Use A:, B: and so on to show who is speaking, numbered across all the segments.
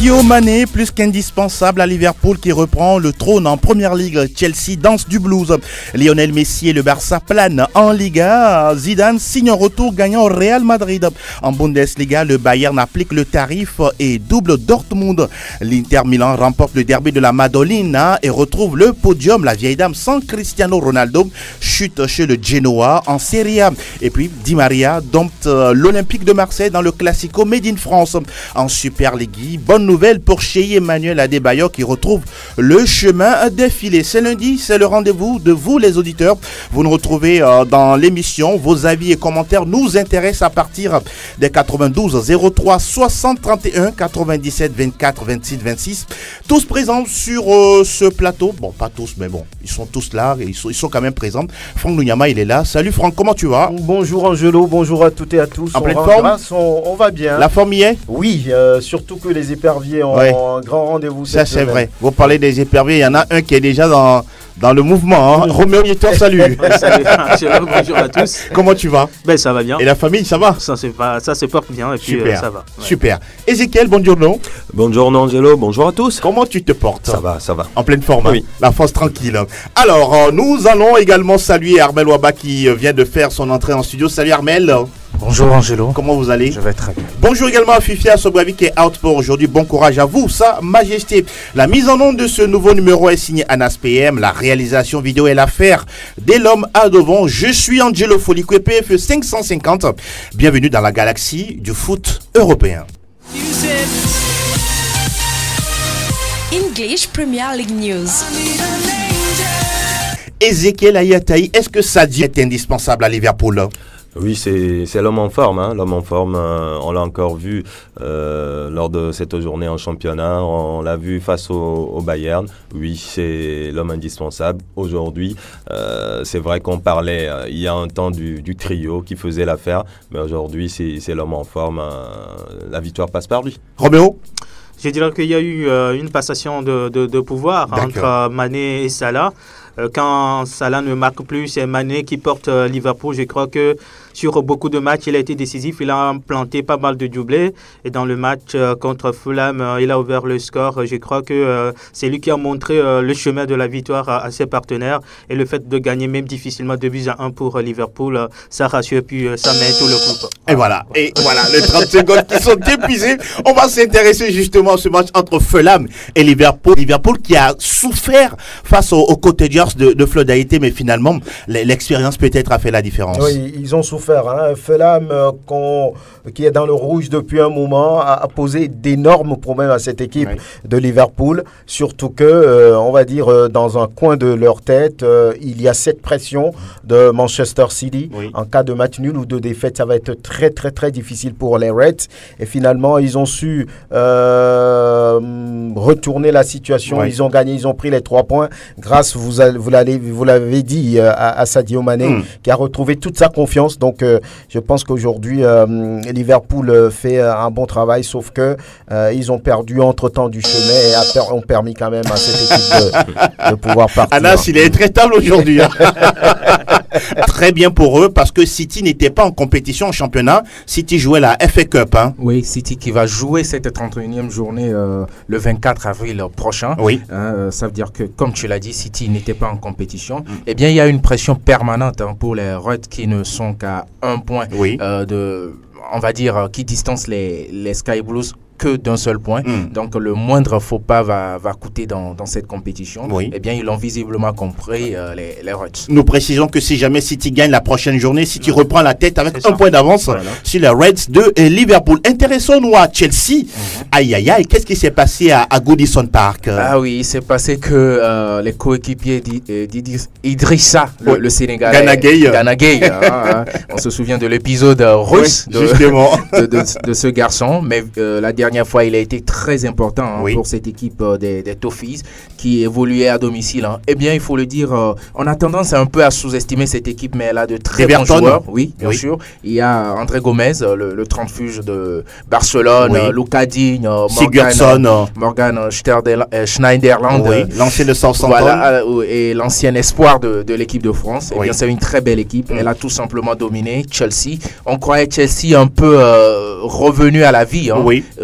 A: Sadio Mané, plus qu'indispensable à Liverpool qui reprend le trône en Première Ligue. Chelsea danse du blues. Lionel Messi et le Barça planent en Liga. Zidane signe un retour gagnant au Real Madrid. En Bundesliga, le Bayern applique le tarif et double Dortmund. L'Inter Milan remporte le derby de la Madonnina et retrouve le podium. La vieille dame sans Cristiano Ronaldo chute chez le Genoa en Serie A. Et puis Di Maria dompte l'Olympique de Marseille dans le Classico Made in France. En Super League, bonne nouvelle pour Cheyi Emmanuel Adebayor qui retrouve le chemin défilé. C'est lundi, c'est le rendez-vous de vous les auditeurs. Vous nous retrouvez dans l'émission. Vos avis et commentaires nous intéressent à partir des 92 03 60 31 97 24 26 26. Tous présents sur ce plateau. Bon, pas tous, mais bon, ils sont tous là et ils sont quand même présents. Franck Lunyama, il est là. Salut Franck, comment tu vas?
B: Bonjour Angelo, bonjour à toutes et à tous.
A: En pleine forme?
B: On va bien.
A: La forme y est?
B: Oui, surtout que les éperviers ont un grand rendez-vous.
A: Ça, c'est vrai. Vous parlez des éperviers, il y en a un qui est déjà dans le mouvement. Hein. Roméo Nietor, salut.
C: Salut, bonjour à tous.
A: Comment tu vas?
C: Ben, ça va bien.
A: Et la famille, ça va?
C: Ça se porte bien et puis
A: super,
C: ça va.
A: Ouais. Super. Ezekiel, bonjour.
D: Bonjour Angelo, bonjour à tous.
A: Comment tu te portes?
D: Ça va, ça va.
A: En pleine forme,
D: oui.
A: La force tranquille. Alors, nous allons également saluer Armel Ouaba qui vient de faire son entrée en studio. Salut Armel.
E: Bonjour Angelo.
A: Comment vous allez?
E: Je vais très bien.
A: Bonjour également à Fifia Sobravi qui est out pour aujourd'hui. Bon courage à vous, Sa Majesté. La mise en onde de ce nouveau numéro est signée Anas PM. La réalisation vidéo est l'affaire dès l'homme à devant. Je suis Angelo Folicue, PFE 550. Bienvenue dans la galaxie du foot européen.
F: English Premier League News.
A: Ezekiel Ayataï, est-ce que Sadio est indispensable à Liverpool?
D: Oui, c'est l'homme en forme. Hein. L'homme en forme, on l'a encore vu lors de cette journée en championnat. On l'a vu face au Bayern. Oui, c'est l'homme indispensable. Aujourd'hui, c'est vrai qu'on parlait il y a un temps du trio qui faisait l'affaire. Mais aujourd'hui, c'est l'homme en forme. La victoire passe par lui.
A: Roméo?
C: Je dirais qu'il y a eu une passation de pouvoir entre Mané et Salah. Quand Salah ne marque plus, c'est Mané qui porte Liverpool. Je crois que sur beaucoup de matchs, il a été décisif. Il a planté pas mal de doublés. Et dans le match contre Fulham, il a ouvert le score. Je crois que c'est lui qui a montré le chemin de la victoire à ses partenaires. Et le fait de gagner même difficilement 2-1 pour Liverpool, ça rassure puis ça met tout le groupe.
A: Et voilà, les 30 secondes qui sont épuisées. On va s'intéresser justement à ce match entre Fulham et Liverpool. Liverpool qui a souffert face aux Cottagers de Flo Daïté, mais finalement, l'expérience peut-être a fait la différence.
B: Oui, ils ont souffert. Hein. Fulham, qui est dans le rouge depuis un moment, a posé d'énormes problèmes à cette équipe de Liverpool. Surtout que, on va dire, dans un coin de leur tête, il y a cette pression de Manchester City. Oui. En cas de match nul ou de défaite, ça va être très, très, très difficile pour les Reds. Et finalement, ils ont su retourner la situation. Ils ont gagné, ils ont pris les 3 points grâce, vous l'avez dit, à Sadio Mané, qui a retrouvé toute sa confiance. Donc, je pense qu'aujourd'hui, Liverpool fait un bon travail, sauf que ils ont perdu entre-temps du chemin et ont permis quand même à cette équipe de pouvoir partir.
A: Anas, il est intraitable aujourd'hui. Très bien pour eux, parce que City n'était pas en compétition en championnat. City jouait la FA Cup. Hein.
E: Oui, City qui va jouer cette 31e journée le 24 avril prochain. Oui. Ça veut dire que, comme tu l'as dit, City n'était pas en compétition. Eh bien, il y a une pression permanente pour les Reds qui ne sont qu'à 1 point on va dire, qui distance les Sky Blues que d'un seul point. Donc le moindre faux pas va coûter dans cette compétition. Eh bien, ils l'ont visiblement compris, les Reds.
A: Nous précisons que si jamais City gagne la prochaine journée, City reprend la tête avec un point d'avance sur les Reds de Liverpool. Intéressons-nous à Chelsea. Aïe, aïe, aïe, qu'est-ce qui s'est passé à Goodison Park?
E: Ah oui, il s'est passé que les coéquipiers d'Idrissa, le Sénégalais, Gana Gueye, on se souvient de l'épisode russe de ce garçon, mais la dernière fois, il a été très important pour cette équipe des Toffees qui évoluait à domicile. Eh bien, il faut le dire, on a tendance un peu à sous-estimer cette équipe, mais elle a de très bons joueurs. Oui, bien sûr. Il y a André Gomez, le transfuge de Barcelone, Luka Digne, ligne Morgan Schneiderland,
A: l'ancien de Southampton,
E: et l'ancien espoir de l'équipe de France. Eh bien, c'est une très belle équipe. Elle a tout simplement dominé Chelsea. On croyait Chelsea un peu revenu à la vie,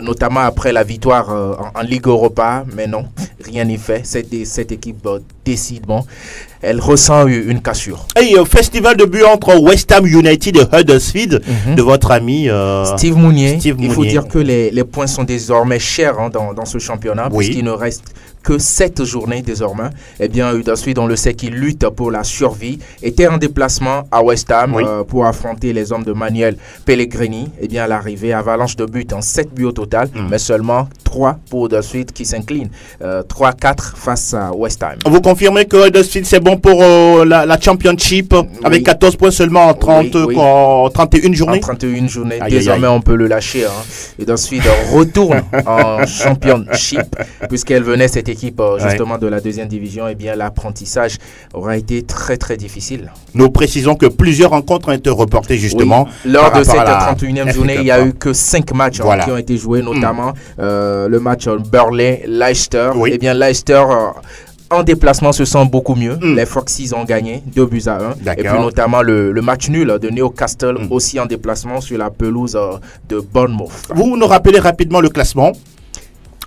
E: notamment après la victoire en Ligue Europa, mais non, rien n'y fait. Cette équipe décidément, elle ressent une cassure.
A: Et festival de but entre West Ham United et Huddersfield de votre ami
E: Steve Mounier. Il faut dire que les points sont désormais chers dans ce championnat, puisqu'il ne reste que 7 journées désormais. Eh bien, Huddersfield, on le sait, qu'il lutte pour la survie, était en déplacement à West Ham pour affronter les hommes de Manuel Pellegrini. Eh bien, à l'arrivée, avalanche de buts en 7 buts au total, mais seulement 3 pour Huddersfield qui s'incline. 3-4 face à West Ham.
A: Vous confirmez que Huddersfield, c'est bon pour la Championship avec 14 points seulement en 31 journées?
E: En 31 journées. Désormais, on peut le lâcher. Huddersfield retourne en Championship, puisqu'elle venait cette équipe justement de la deuxième division. Eh bien, l'apprentissage aura été très très difficile.
A: Nous précisons que plusieurs rencontres ont été reportées justement.
E: Lors de cette 31e journée, il n'y a eu que 5 matchs qui ont été joués, notamment le match Burnley-Leicester. Eh bien, Leicester en déplacement se sent beaucoup mieux. Les Foxes ont gagné 2-1. Et puis notamment le match nul de Newcastle aussi en déplacement sur la pelouse de Bournemouth.
A: Vous nous rappelez rapidement le classement?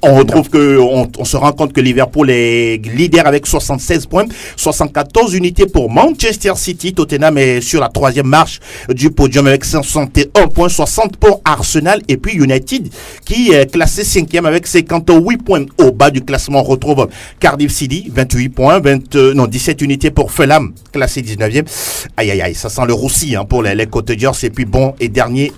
A: On retrouve on se rend compte que Liverpool est leader avec 76 points, 74 unités pour Manchester City. Tottenham est sur la 3e marche du podium avec 161 points, 60 pour Arsenal. Et puis United qui est classé 5e avec 58 points. Au bas du classement, on retrouve Cardiff City, 28 points, 17 unités pour Fulham, classé 19e. Aïe, ça sent le roussi pour les Cottagers. Et puis et dernier,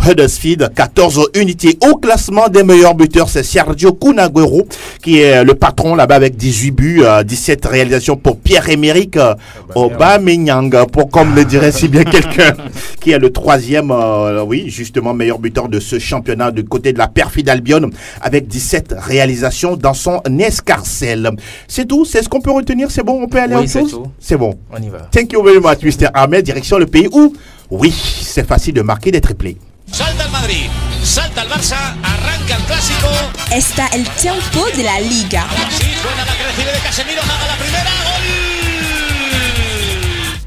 A: Huddersfield, 14 unités. Au classement des meilleurs buteurs, c'est Sergio Kun Aguero qui est le patron là-bas avec 18 buts, 17 réalisations pour Pierre-Emerick Aubameyang, comme le dirait si bien quelqu'un, qui est le 3e, justement, meilleur buteur de ce championnat du côté de la perfide Albion avec 17 réalisations dans son escarcelle. C'est tout, c'est ce qu'on peut retenir, c'est bon, on peut aller en chose? C'est bon.
E: On y va.
A: Thank you very much, Mr. Ahmed. Direction le pays où, c'est facile de marquer des triplés.
F: Salta el Madrid, salta el Barça, arranca el clásico.
G: Está el tiempo de la Liga.
F: Sí, suena la que recibe de Casemiro, haga la primera, gol.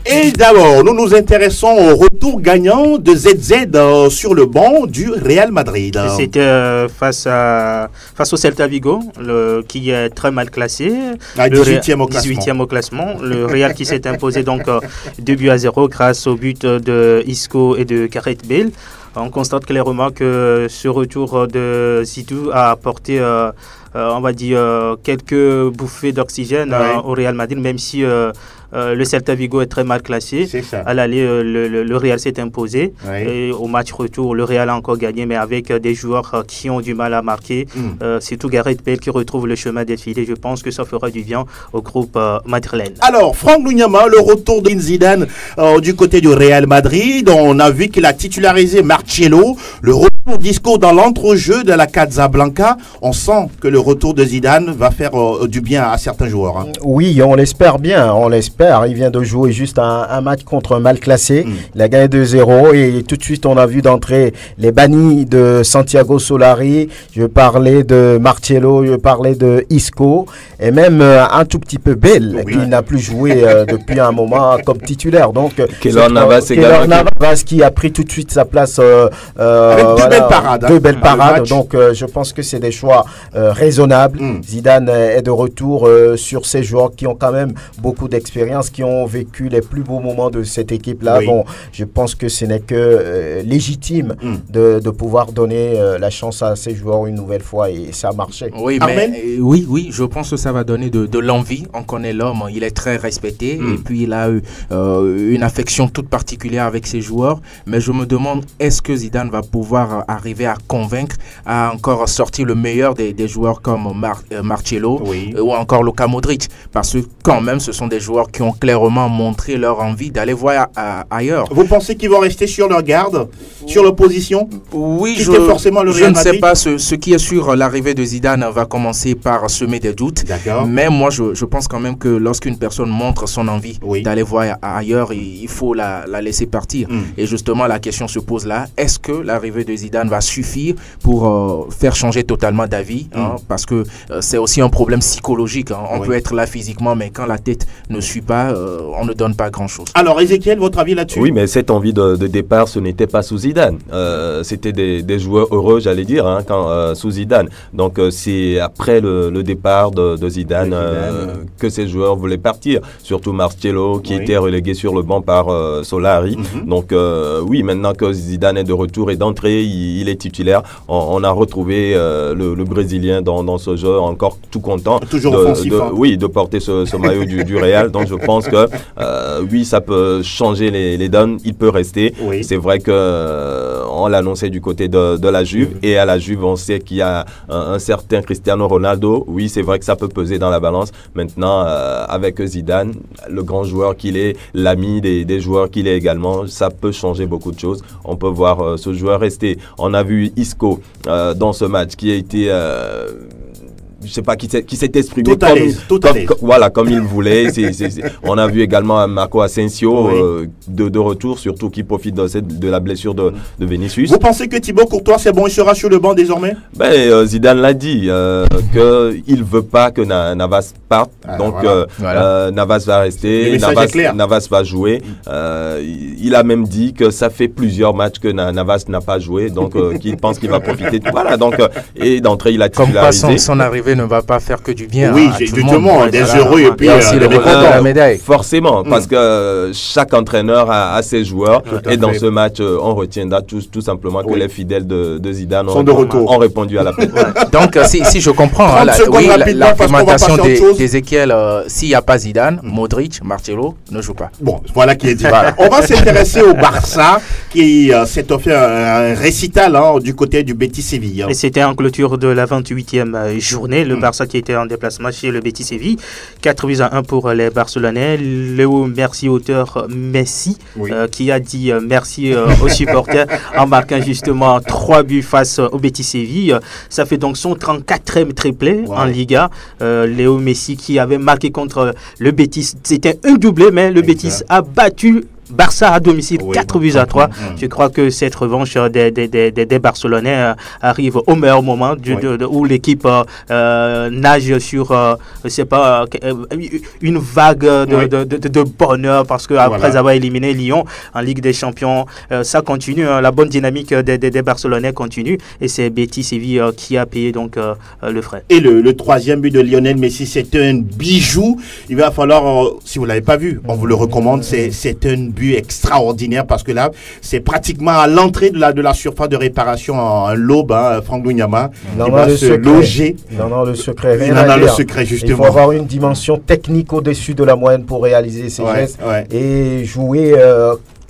A: Et d'abord, nous nous intéressons au retour gagnant de ZZ sur le banc du Real Madrid.
C: C'était face au Celta Vigo, qui est très mal classé.
A: 18e
C: au classement. Le Real qui s'est imposé donc 2-0 grâce au but de Isco et de Gareth Bale. On constate clairement que ce retour de Zidou a apporté, on va dire, quelques bouffées d'oxygène au Real Madrid, même si le Celta Vigo est très mal classé. À l'aller, le Real s'est imposé. Et au match retour, le Real a encore gagné, mais avec des joueurs qui ont du mal à marquer. C'est tout Gareth Bale qui retrouve le chemin des filets. Je pense que ça fera du bien au groupe madrilène.
A: Alors, Franck Lunyama, le retour de Zidane du côté du Real Madrid. On a vu qu'il a titularisé Marcelo. Le retour d'Isco dans l'entrejeu de la Casablanca. On sent que le retour de Zidane va faire du bien à certains joueurs.
B: Oui, on l'espère bien, on l'espère. Il vient de jouer juste un match contre un mal classé. Il a gagné 2-0 et tout de suite on a vu d'entrée les bannis de Santiago Solari. Je parlais de Marcelo, je parlais de Isco et même un tout petit peu Bale qui n'a plus joué depuis un moment comme titulaire. Donc
D: Keylor Navas
B: qui a pris tout de suite sa place
A: avec deux belles parades.
B: Donc je pense que c'est des choix raisonnables. Zidane est de retour sur ces joueurs qui ont quand même beaucoup d'expérience, qui ont vécu les plus beaux moments de cette équipe-là. Bon, je pense que ce n'est que légitime de pouvoir donner la chance à ces joueurs une nouvelle fois et ça a marché.
E: Oui, mais je pense que ça va donner de l'envie. On connaît l'homme, il est très respecté et puis il a eu une affection toute particulière avec ses joueurs. Mais je me demande, est-ce que Zidane va pouvoir arriver à convaincre, à encore sortir le meilleur des joueurs comme Marcelo ou encore Luka Modric, parce que quand même ce sont des joueurs qui ont clairement montré leur envie d'aller voir ailleurs.
A: Vous pensez qu'ils vont rester sur leur garde, sur leur position?
E: Oui, je ne sais pas. Ce qui est sûr, l'arrivée de Zidane va commencer par semer des doutes. Mais moi, je pense quand même que lorsqu'une personne montre son envie d'aller voir ailleurs, il faut la laisser partir. Et justement, la question se pose là, est-ce que l'arrivée de Zidane Zidane va suffire pour faire changer totalement d'avis, parce que c'est aussi un problème psychologique. On peut être là physiquement, mais quand la tête ne suit pas, on ne donne pas grand-chose.
A: Alors, Ezekiel, votre avis là-dessus?
D: Oui, mais cette envie de départ, ce n'était pas sous Zidane. C'était des joueurs heureux, j'allais dire, sous Zidane. Donc, c'est après le départ de Zidane que ces joueurs voulaient partir. Surtout Marcelo, qui était relégué sur le banc par Solari. Donc, oui, maintenant que Zidane est de retour et d'entrée, il est titulaire. On a retrouvé le Brésilien dans ce jeu, encore tout content.
A: Toujours offensif.
D: Oui, de porter ce maillot du Real. Donc, je pense que, oui, ça peut changer les donnes. Il peut rester. Oui. C'est vrai qu'on l'annonçait du côté de la Juve. Et à la Juve, on sait qu'il y a un certain Cristiano Ronaldo. Oui, c'est vrai que ça peut peser dans la balance. Maintenant, avec Zidane, le grand joueur qu'il est, l'ami des joueurs qu'il est également, ça peut changer beaucoup de choses. On peut voir ce joueur rester. On a vu Isco dans ce match qui a été... je sais pas, qui s'est exprimé comme il voulait. On a vu également Marco Asensio de retour, surtout qui profite de la blessure de Vinicius.
A: Vous pensez que Thibaut Courtois, c'est bon, il sera sur le banc désormais?
D: Zidane l'a dit, qu'il ne veut pas que Navas parte. Navas va rester, Navas va jouer. Il a même dit que ça fait plusieurs matchs que Navas n'a pas joué, donc qu'il pense qu'il va profiter. Voilà, donc, et d'entrée, il a titularisé.
E: Comme son arrivée ne va pas faire que du bien.
A: Oui, justement, des heureux et puis
E: la médaille.
D: Forcément, parce que chaque entraîneur a ses joueurs. Et dans ce match, on retiendra tout simplement que les fidèles de Zidane ont répondu à l'appel.
E: Donc, si je comprends, l'affirmation d'Ezekiel, s'il n'y a pas Zidane, Modric, Marcelo ne joue pas.
A: Bon, voilà qui est dit. On va s'intéresser au Barça qui s'est offert un récital du côté du Betis Séville.
C: Et c'était en clôture de la 28e journée. Le Barça qui était en déplacement chez le Betis Séville. 4-1 pour les Barcelonais. Léo Messi, auteur Messi, qui a dit merci aux supporters en marquant justement 3 buts face au Betis Séville. Ça fait donc son 34e triplé en Liga. Léo Messi qui avait marqué contre le Betis. C'était un doublé, mais le Betis a battu Barça à domicile, 4-3. Je crois que cette revanche des Barcelonais arrive au meilleur moment où l'équipe nage sur, je sais pas, une vague de bonheur parce qu'après avoir éliminé Lyon en Ligue des Champions, ça continue. La bonne dynamique des Barcelonais continue et c'est Betis Séville qui a payé donc le frais.
A: Et le 3e but de Lionel Messi, c'est un bijou. Il va falloir, si vous ne l'avez pas vu, on vous le recommande, c'est un but extraordinaire parce que là c'est pratiquement à l'entrée de la surface de réparation en l'aube, Franck Dougnama
B: il va se loger. Il en a le secret.
A: Justement.
B: Il faut avoir une dimension technique au-dessus de la moyenne pour réaliser ces gestes et jouer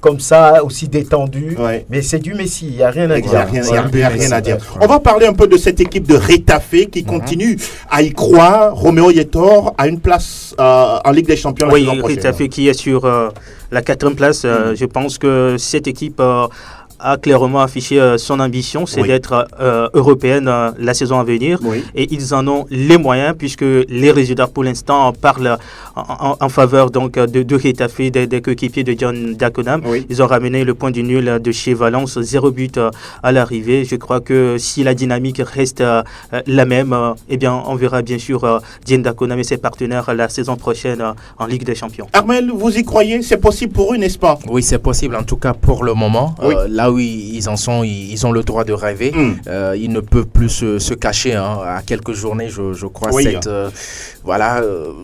B: comme ça, aussi détendu. Mais c'est du Messi, il n'y a rien à dire.
A: Il n'y a rien à dire. On va parler un peu de cette équipe de Retafe qui continue à y croire. Roméo Yetor a une place en Ligue des Champions la saison prochaine.
C: Retafe qui est sur la 4e place. Je pense que cette équipe a clairement affiché son ambition, c'est d'être européenne la saison à venir. Et ils en ont les moyens puisque les résultats pour l'instant parlent en faveur donc de Retafe, des coéquipiers de John Daconam. Ils ont ramené le point du nul de chez Valence, 0 but à l'arrivée. Je crois que si la dynamique reste la même, eh bien on verra bien sûr John Daconam et ses partenaires la saison prochaine en Ligue des Champions.
A: Armel, vous y croyez? C'est possible pour eux, n'est-ce pas?
E: Oui, c'est possible en tout cas pour le moment. Là où ils en sont, ils ont le droit de rêver. Ils ne peuvent plus se cacher à quelques journées, je crois.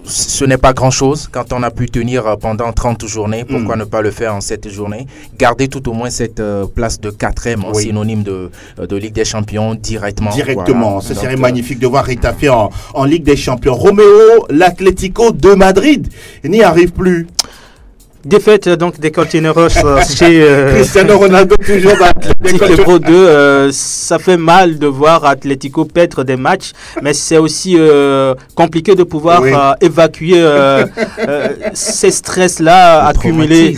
E: Ce n'est pas grand-chose quand on a pu tenir pendant 30 journées. Pourquoi ne pas le faire en 7 journées? Garder tout au moins cette place de 4e, synonyme de Ligue des Champions directement.
A: Voilà. Ce serait magnifique de voir Retafe en Ligue des Champions. Roméo, l'Atlético de Madrid n'y arrive plus.
C: Défaite donc des Colchoneros chez
A: Cristiano Ronaldo toujours
C: Atlético 2. Ça fait mal de voir Atlético perdre des matchs, mais c'est aussi compliqué de pouvoir évacuer ces stress-là accumulés.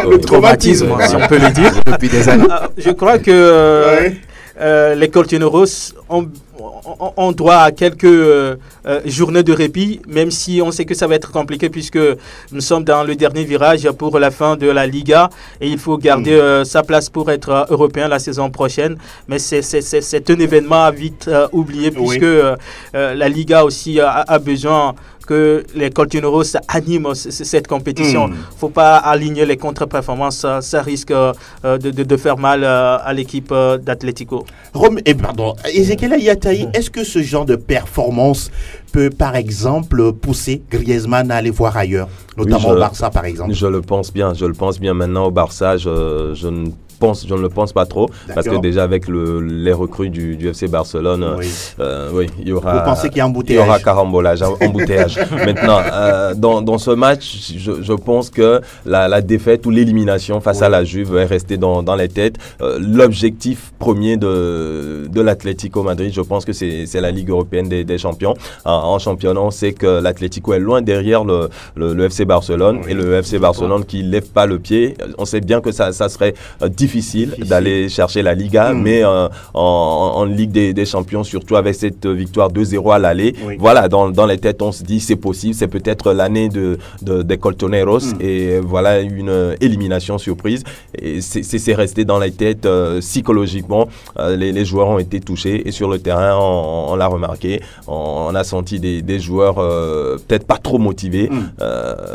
C: Le traumatisme, si on peut le dire, depuis des années. Je crois que les Colchoneros ont on doit à quelques journées de répit, même si on sait que ça va être compliqué puisque nous sommes dans le dernier virage pour la fin de la Liga et il faut garder sa place pour être européen la saison prochaine. Mais c'est un événement à vite oublier puisque la Liga aussi a besoin que les Colchoneros animent cette compétition. Il ne faut pas aligner les contre-performances, ça risque de faire mal à l'équipe d'Atlético.
A: Ezekiel Ayataï, est-ce que ce genre de performance peut par exemple pousser Griezmann à aller voir ailleurs, notamment au Barça par exemple?
D: Je le pense bien maintenant au Barça, je ne le pense pas trop, parce que déjà avec les recrues du FC Barcelone, il y aura...
A: Vous pensez qu'il y a embouteillage?
D: Il y aura carambolage, embouteillage. Maintenant, dans ce match, je pense que la défaite ou l'élimination face à la Juve est restée dans les têtes. L'objectif premier de l'Atlético Madrid, je pense que c'est la Ligue européenne des champions. En championnat, on sait que l'Atlético est loin derrière le FC Barcelone, et le FC Barcelone qui ne lève pas le pied. On sait bien que ça serait difficile d'aller chercher la Liga, mais en Ligue des Champions, surtout avec cette victoire 2-0 à l'aller, voilà, dans les têtes, on se dit c'est possible, c'est peut-être l'année des Colchoneros, et voilà une élimination surprise. Et c'est resté dans les têtes psychologiquement. Les joueurs ont été touchés, et sur le terrain, on l'a remarqué, on a senti des joueurs peut-être pas trop motivés.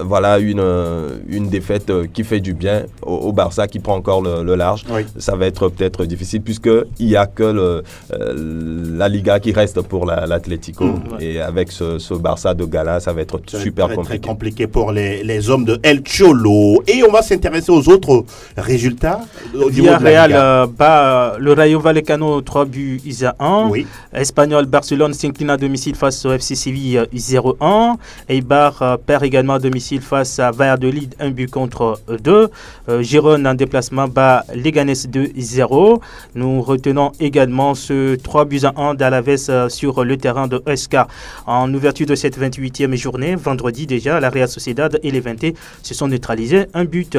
D: Voilà une défaite qui fait du bien au Barça, qui prend encore le large. Ça va être peut-être difficile puisqu'il n'y a que la Liga qui reste pour l'Atlético. Et avec ce Barça de Gala, ça va être super compliqué.
A: Très compliqué pour les hommes de El Cholo. Et on va s'intéresser aux autres résultats.
C: Villarreal bat le Rayo Vallecano 3-1. Espanyol Barcelone s'incline à domicile face au FC Séville 0-1. Eibar perd également à domicile face à Valladolid 1-2. Gérone en déplacement bat Leganés 2-0. Nous retenons également ce 3-1 d'Alaves sur le terrain de Huesca. En ouverture de cette 28e journée, vendredi déjà, la Real Sociedad et les 20 se sont neutralisés, un but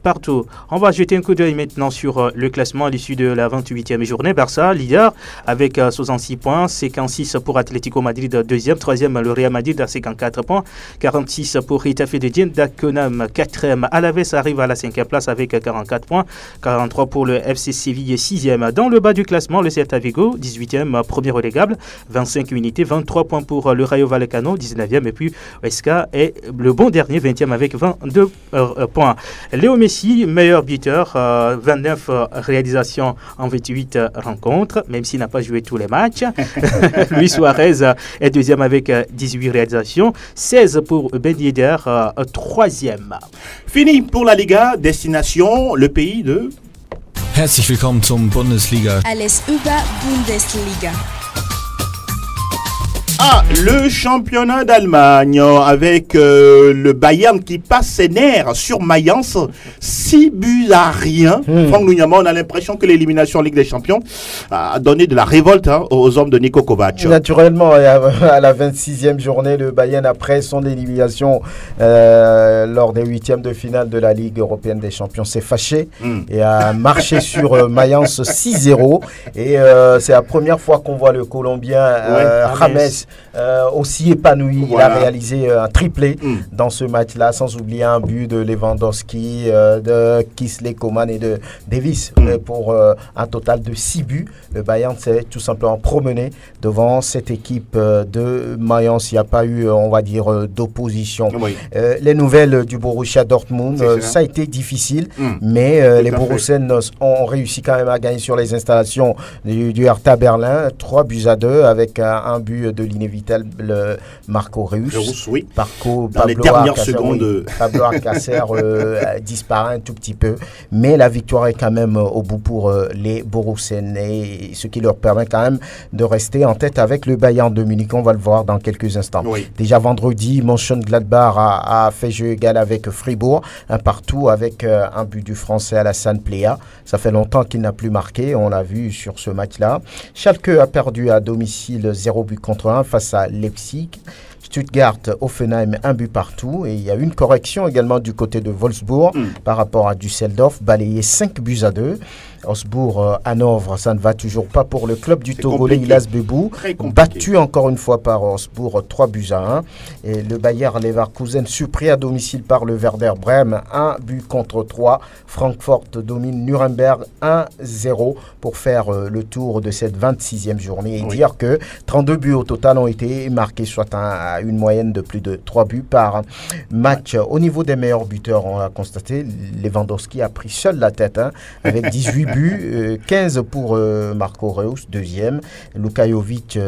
C: partout. On va jeter un coup d'œil maintenant sur le classement à l'issue de la 28e journée. Barça, leader, avec 66 points, 56 pour Atlético Madrid, deuxième, troisième, le Real Madrid à 54 points, 46 pour Getafe de Diendakonam, quatrième. Alaves arrive à la 5e place avec 44 points, 43 pour le FC Séville, 6e. Dans le bas du classement, le Celta Vigo, 18e, premier relégable, 25 unités, 23 points pour le Rayo Vallecano, 19e. Et puis Huesca est le bon dernier, 20e avec 22 points. Léo Messi, meilleur buteur, 29 réalisations en 28 rencontres, même s'il n'a pas joué tous les matchs. Luis Suarez est deuxième avec 18 réalisations, 16 pour Ben Yedder, troisième.
A: Fini pour la Liga, destination le pays de...
H: Herzlich willkommen zum Bundesliga.
G: Alles über Bundesliga.
A: Le championnat d'Allemagne avec le Bayern qui passe ses nerfs sur Mayence, 6-1. Franck Nouyama, on a l'impression que l'élimination en Ligue des Champions a donné de la révolte aux hommes de Niko Kovac.
B: Naturellement, à la 26e journée, le Bayern, après son élimination lors des 8e de finale de la Ligue européenne des champions, s'est fâché et a marché sur Mayence 6-0. Et c'est la première fois qu'on voit le Colombien James aussi épanoui. Voilà. Il a réalisé un triplé dans ce match-là, sans oublier un but de Lewandowski, de Kingsley Coman et de Davis pour un total de 6 buts. Le Bayern s'est tout simplement promené devant cette équipe de Mayence. Il n'y a pas eu, on va dire, d'opposition. Les nouvelles du Borussia Dortmund, ça a été difficile, mais les Borussiens ont réussi quand même à gagner sur les installations du Hertha Berlin, 3-2 avec un but de l'inévitable Marco Reus.
A: Dans les dernières secondes.
B: Pablo Alcácer disparaît un tout petit peu, mais la victoire est quand même au bout pour les Borussiens, et ce qui leur permet quand même de rester en tête avec le Bayern de Munich. On va le voir dans quelques instants. Déjà vendredi, Mönchengladbach a fait jeu égal avec Fribourg, un partout avec un but du Français Alassane Plea. Ça fait longtemps qu'il n'a plus marqué, on l'a vu sur ce match-là. Schalke a perdu à domicile 0-1 face à Leipzig. Stuttgart, Hoffenheim, un but partout. Et il y a une correction également du côté de Wolfsburg par rapport à Düsseldorf, balayé 5-2. Osbourg-Hanovre, ça ne va toujours pas pour le club du Togolais Illas Bebou, battu encore une fois par Osbourg 3-1. Et le Bayer Leverkusen surpris à domicile par le Werder Bremen 1-3. Francfort domine Nuremberg 1-0 pour faire le tour de cette 26e journée et dire que 32 buts au total ont été marqués, soit à une moyenne de plus de 3 buts par match. Au niveau des meilleurs buteurs, on a constaté, Lewandowski a pris seul la tête avec 18 buts, 15 pour Marco Reus, deuxième. Luka Jovic,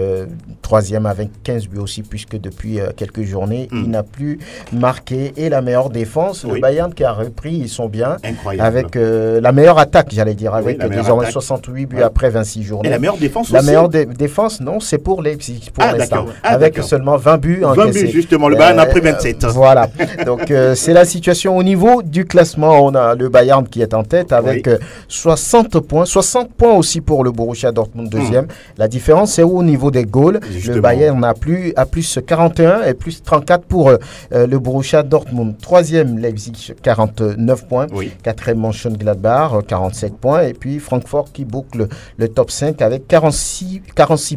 B: troisième avec 15 buts aussi, puisque depuis quelques journées, il n'a plus marqué. Et la meilleure défense, le Bayern qui a repris, ils sont bien. Incroyable. Avec la meilleure attaque, j'allais dire, avec désormais 68 buts après 26 journées.
A: Et la meilleure défense aussi.
B: La meilleure défense, non, c'est pour Leipzig, pour l'instant. Avec seulement 20 buts encaissés.
A: 20 buts, justement, le Bayern a pris 27.
B: Voilà. Donc, c'est la situation au niveau du classement. On a le Bayern qui est en tête avec 60 points. 60 points aussi pour le Borussia Dortmund, deuxième. La différence, c'est au niveau des goals. Justement. Le Bayern a plus 41 et plus 34 pour le Borussia Dortmund. Troisième, Leipzig, 49 points. Quatrième, Mönchengladbach, 47 points. Et puis, Francfort qui boucle le top 5 avec 46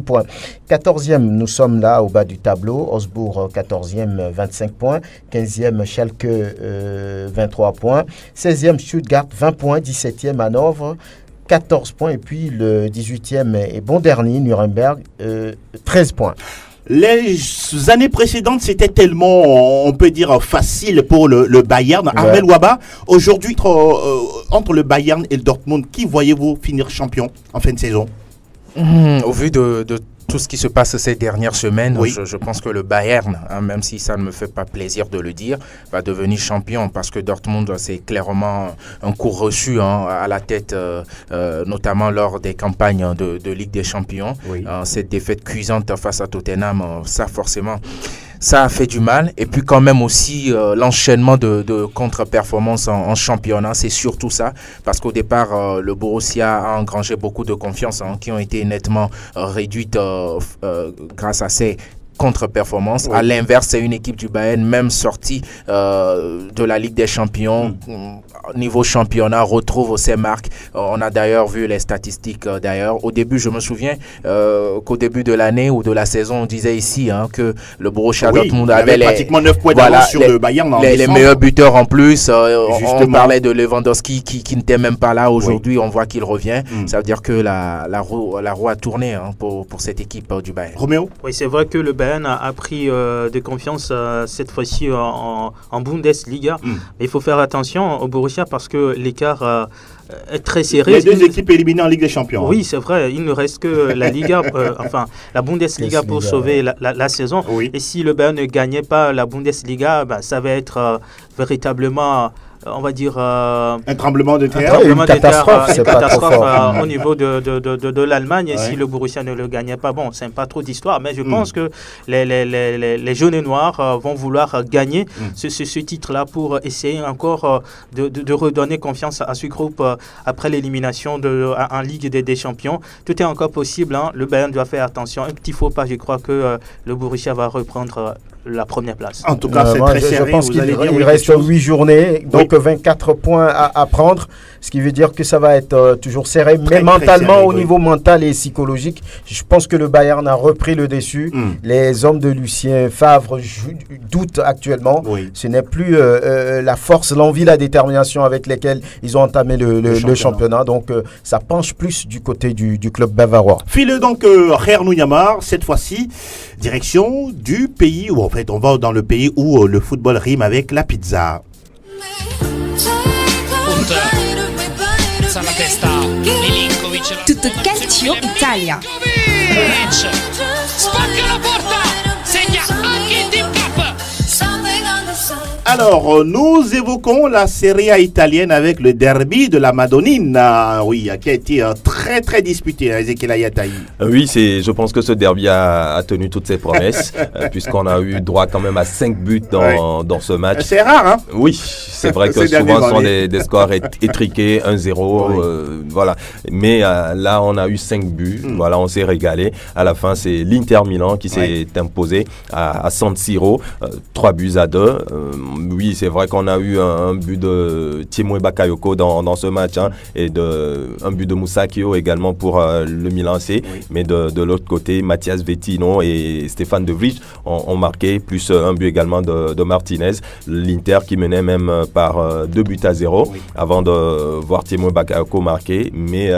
B: points. 14e, nous sommes là au bas du tableau. Osbourg, 14e, 25 points. 15e, Schalke, 23 points. 16e, Stuttgart, 20 points. 17e, Hanovre, 14 points. Et puis le 18e et bon dernier, Nuremberg, 13 points.
A: Les années précédentes, c'était tellement, on peut dire, facile pour le Bayern. Armel Waba, aujourd'hui, entre le Bayern et le Dortmund, qui voyez-vous finir champion en fin de saison?
E: Au vu de tout ce qui se passe ces dernières semaines, je pense que le Bayern, même si ça ne me fait pas plaisir de le dire, va devenir champion parce que Dortmund, c'est clairement un coup reçu à la tête, notamment lors des campagnes de Ligue des Champions. Cette défaite cuisante face à Tottenham, ça forcément... Ça a fait du mal. Et puis quand même aussi l'enchaînement de contre-performances en championnat, c'est surtout ça. Parce qu'au départ, le Borussia a engrangé beaucoup de confiance qui ont été nettement réduites grâce à ces contre-performance. À l'inverse, c'est une équipe du Bayern, même sortie de la Ligue des Champions, niveau championnat, retrouve ses marques. On a d'ailleurs vu les statistiques d'ailleurs. Au début, je me souviens qu'au début de l'année ou de la saison, on disait ici que le Borussia Dortmund avait
A: pratiquement 9 points d'avance sur le Bayern.
E: Les meilleurs buteurs en plus. On parlait de Lewandowski qui n'était même pas là. Aujourd'hui, on voit qu'il revient. Ça veut dire que la roue a tourné pour cette équipe du Bayern.
A: Roméo?
C: Oui, c'est vrai que le Bayern a pris de confiance cette fois-ci en Bundesliga. Mais il faut faire attention au Borussia parce que l'écart est très serré.
A: Les deux équipes éliminées en Ligue des Champions.
C: Oui, c'est vrai. Il ne reste que la Liga, la Bundesliga pour sauver la saison. Et si le Bayern ne gagnait pas la Bundesliga, ça va être véritablement... on va dire
A: un tremblement de terre,
B: une catastrophe
C: au niveau de l'Allemagne. Et si le Borussia ne le gagnait pas, bon, c'est pas trop d'histoire, mais je pense que les jaunes et noirs vont vouloir gagner ce titre-là pour essayer encore de redonner confiance à ce groupe après l'élimination en Ligue des Champions. Tout est encore possible. Le Bayern doit faire attention. Un petit faux pas, je crois que le Borussia va reprendre la première place.
A: En tout cas, c'est très serré.
B: Je pense qu'il reste 8 journées, donc 24 points à prendre, ce qui veut dire que ça va être toujours serré, mais mentalement, serré, au niveau mental et psychologique, je pense que le Bayern a repris le dessus. Les hommes de Lucien Favre doutent actuellement. Ce n'est plus la force, l'envie, la détermination avec lesquelles ils ont entamé le championnat. Donc, ça penche plus du côté du club bavarois.
A: File donc Hernou Yamar, cette fois-ci, direction du pays où, en fait, on va dans le pays où le football rime avec la pizza.
G: Tutto calcio Italia.
F: Spacca la porta, segna anche il Team Cup.
A: Alors, nous évoquons la Serie A italienne avec le derby de la Madonnina, qui a été très très disputé, Ezekiel Ayataï.
D: Oui, je pense que ce derby a tenu toutes ses promesses, puisqu'on a eu droit quand même à 5 buts dans ce match.
A: C'est rare, hein?
D: Oui, c'est vrai que souvent ce sont des scores étriqués, 1-0, voilà. Mais là, on a eu 5 buts, voilà, on s'est régalé. À la fin, c'est l'Inter Milan qui s'est imposé à San Siro, 3-2. oui, c'est vrai qu'on a eu un but de Thiemoué Bakayoko dans ce match, hein, et un but de Moussa Kio également pour le Milan AC. Oui. Mais de l'autre côté, Mathias Vettino et Stéphane De Vrij ont marqué, plus un but également de Martinez. L'Inter qui menait même par 2-0 avant de voir Thiemoué Bakayoko marquer. Mais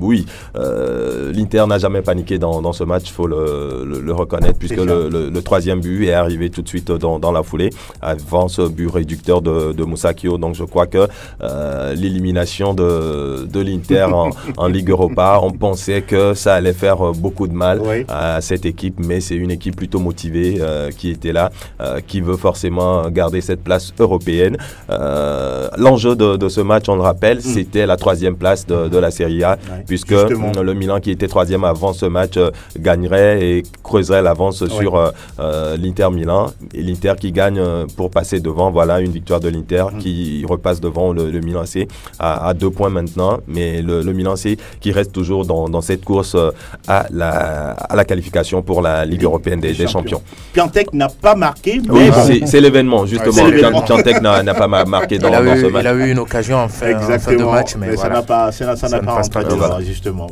D: oui, l'Inter n'a jamais paniqué dans ce match, il faut le reconnaître, puisque le troisième but est arrivé tout de suite dans la foulée, avant ce but réducteur de Moussa Kio. Donc je crois que l'élimination de l'Inter en Ligue Europa, on pensait que ça allait faire beaucoup de mal à cette équipe, mais c'est une équipe plutôt motivée qui était là, qui veut forcément garder cette place européenne. L'enjeu de ce match, on le rappelle, c'était la 3e place de la Serie A, puisque le Milan, qui était 3e avant ce match, gagnerait et creuserait l'avance sur l'Inter Milan, et l'Inter qui gagne pour passer devant. Voilà une victoire de l'Inter qui repasse devant le Milan AC à 2 points maintenant, mais le Milan AC qui reste toujours dans cette course à la qualification pour la Ligue européenne des champions.
A: Piatek n'a pas marqué, mais
D: oui, c'est l'événement justement. Piatek n'a pas marqué dans ce match.
E: Il a eu une occasion en fin de match, mais voilà.
A: ça n'a pas rentré justement.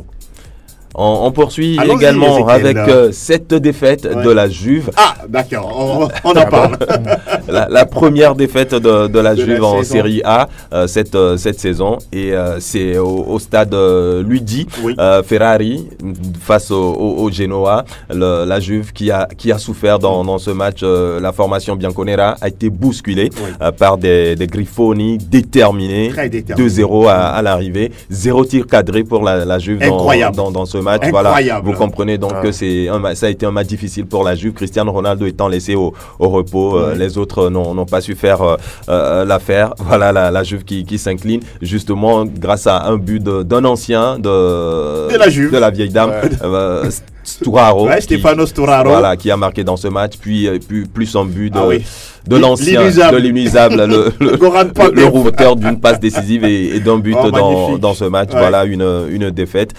D: On poursuit également avec cette défaite de la Juve.
A: Ah, d'accord, on en parle.
D: La première défaite de la Juve en Série A cette saison. Et c'est au stade Luigi Ferrari face au Genoa. La Juve qui a souffert dans ce match. La formation bianconera a été bousculée par des Griffoni déterminés. 2-0 à l'arrivée. 0 tir cadré pour la Juve dans ce match. Voilà, vous comprenez donc que ça a été un match difficile pour la Juve. Cristiano Ronaldo étant laissé au repos, les autres n'ont pas su faire l'affaire. Voilà la Juve qui s'incline justement grâce à un but d'un ancien de la vieille dame. Sturaro,
A: Stefano Sturaro,
D: voilà, qui a marqué dans ce match, puis plus un but de l'ancien, de l'inusable, le routeur d'une passe décisive et d'un but dans ce match. Voilà une défaite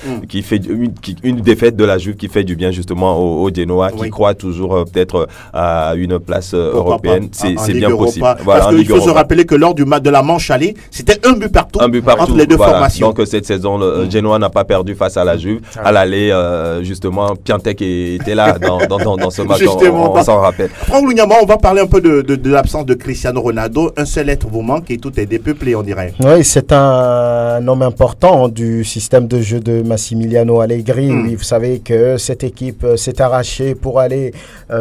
D: une défaite de la Juve qui fait du bien justement au Genoa, qui croit toujours peut-être à une place européenne. C'est bien possible.
A: Voilà, parce qu'il faut se rappeler que lors du match de la manche aller, c'était un but partout entre les deux formations.
D: Donc cette saison, le Genoa n'a pas perdu face à la Juve. À l'aller, justement, Piatek était là dans ce match, on s'en rappelle.
A: Franck Lugnama, on va parler un peu de l'absence de Cristiano Ronaldo. Un seul être vous manque et tout est dépeuplé, on dirait.
B: Oui, c'est un homme important du système de jeu de Massimiliano Allegri. Oui, vous savez que cette équipe s'est arrachée pour aller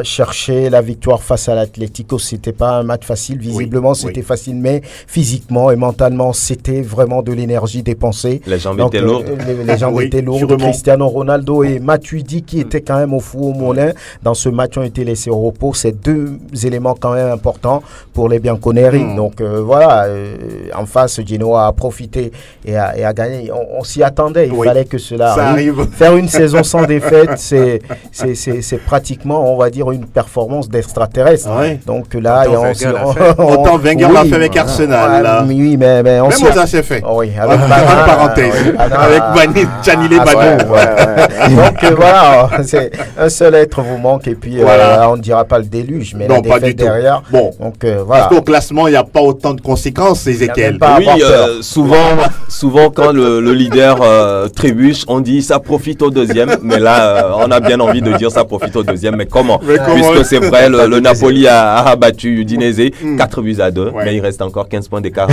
B: chercher la victoire face à l'Atlético. C'était pas un match facile, visiblement c'était facile, mais physiquement et mentalement c'était vraiment de l'énergie dépensée.
D: Les jambes étaient lourdes.
B: Les jambes étaient lourdes. Cristiano Ronaldo et Matuidi, qui étaient quand même au four au moulin dans ce match, ont été laissés au repos. C'est 2 éléments quand même importants pour les Bianconeri. Donc voilà, en face, Genoa a profité et a gagné. On s'y attendait, il fallait que cela arrive. Faire une saison sans défaite, c'est pratiquement, on va dire, une performance d'extraterrestre. Donc là,
A: autant Wenger l'a fait avec Arsenal.
B: Oui, mais on
A: même ça s'est fait.
B: Oui,
A: avec parenthèse. Avec Gianni Bano.
B: Donc voilà, c'est un seul être vous manque et puis on ne dira pas le déluge, mais la défaite derrière.
A: Bon, donc voilà. Parce qu'au classement, il n'y a pas autant de conséquences, Ezekiel.
D: Oui, souvent quand le leader trébuche, on dit ça profite au deuxième, mais là on a bien envie de dire ça profite au deuxième, mais comment? Puisque c'est vrai, le Napoli a battu Udinese 4-2, mais il reste encore 15 points d'écart.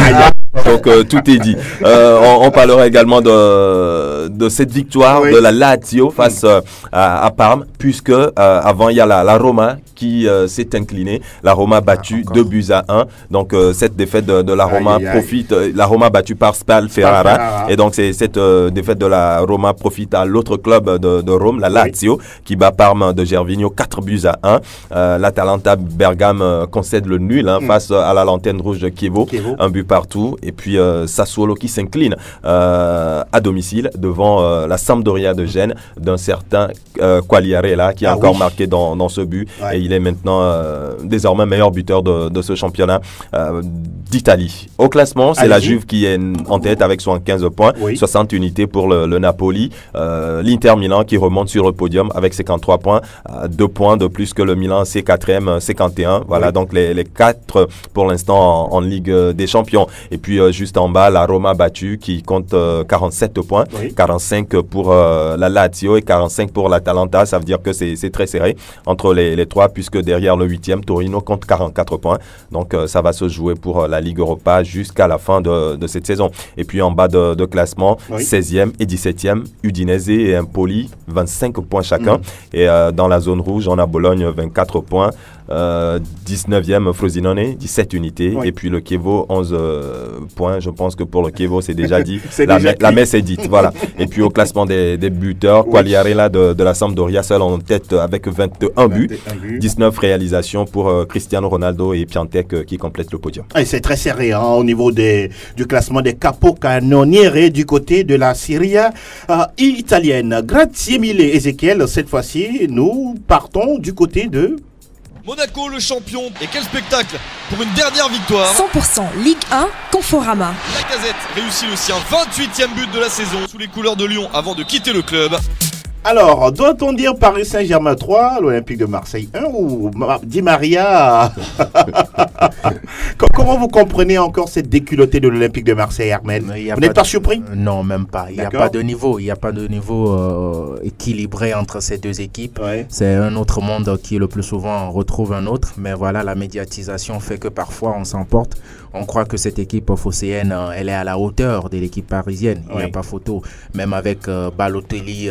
D: Donc tout est dit. On parlera également de cette victoire de la Lazio face à Parme, puisque avant il y a la Roma qui s'est inclinée. La Roma battue 2-1. Donc cette défaite de la Roma profite. La Roma battue par Spal Ferrara. Et donc cette défaite de la Roma profite à l'autre club de Rome, la Lazio, qui bat Parme de Gervinho 4-1. L'Atalanta Bergame concède le nul face à la Lanterne Rouge de Chievo, un but partout. et puis Sassuolo qui s'incline à domicile devant la Sampdoria de Gênes d'un certain Quagliarella qui a encore marqué dans ce but et il est maintenant désormais meilleur buteur de ce championnat d'Italie. Au classement, c'est la Juve qui est en tête avec 75 points, 60 unités pour le Napoli. L'Inter Milan qui remonte sur le podium avec 53 points, 2 points de plus que le Milan, c'est 4e, 51. Voilà, donc les 4 pour l'instant en Ligue des Champions. Et puis juste en bas, la Roma battue qui compte 47 points, 45 pour la Lazio et 45 pour l'Atalanta. Ça veut dire que c'est très serré entre les trois, puisque derrière le 8e, Torino compte 44 points. Donc ça va se jouer pour la Ligue Europa jusqu'à la fin de cette saison. Et puis en bas de classement, 16e et 17e, Udinese et Empoli, 25 points chacun. Et dans la zone rouge, on a Bologne, 24 points. 19e Frosinone, 17 unités. Et puis le Chievo, 11 points. Je pense que pour le Chievo, c'est déjà dit. La messe est dite. Voilà. Et puis au classement des buteurs, Quagliarella de la Sampdoria, seul en tête avec 21 buts. 19 réalisations pour Cristiano Ronaldo et Piatek qui complètent le podium.
A: Et c'est très serré au niveau du classement des capocannonieri du côté de la Serie A italienne. Grazie mille, Ezekiel. Cette fois-ci, nous partons du côté de
I: Monaco, le champion. Et quel spectacle pour une dernière victoire.
G: 100% Ligue 1, Conforama.
I: Lacazette réussit le sien, 28e but de la saison sous les couleurs de Lyon avant de quitter le club.
A: Alors, doit-on dire Paris Saint-Germain 3, l'Olympique de Marseille 1 ou Di Maria? Comment vous comprenez encore cette déculottée de l'Olympique de Marseille, Armel? Vous n'êtes pas surpris?
E: Non, même pas. Il n'y a pas de niveau. Il n'y a pas de niveau équilibré entre ces deux équipes. C'est un autre monde qui, le plus souvent, retrouve un autre. Mais voilà, la médiatisation fait que parfois, on s'emporte. On croit que cette équipe phocéenne, elle est à la hauteur de l'équipe parisienne. Il n'y a pas photo. Même avec Balotelli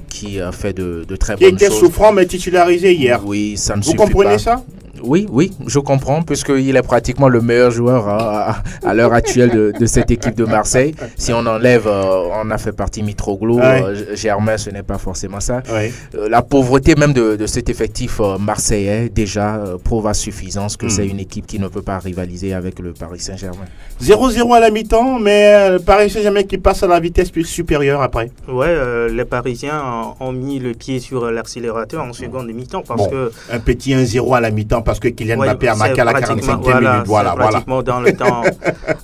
E: qui a fait de très bonnes choses.
A: Qui était souffrant mais titularisé hier.
E: Oui, ça ne suffit pas.
A: Vous comprenez ça?
E: Oui, je comprends, puisqu'il est pratiquement le meilleur joueur à l'heure actuelle de cette équipe de Marseille. Si on enlève, on a fait partie Mitroglou, Germain, ce n'est pas forcément ça. La pauvreté même de cet effectif marseillais, déjà, prouve à suffisance que c'est une équipe qui ne peut pas rivaliser avec le Paris Saint-Germain.
A: 0-0 à la mi-temps, mais le Paris Saint-Germain qui passe à la vitesse plus supérieure après.
C: Les Parisiens ont mis le pied sur l'accélérateur en seconde mi-temps parce que...
A: Un petit 1-0 à la mi-temps parce que Kylian Mbappé a marqué à la 45e minute.
C: Voilà. Pratiquement dans le temps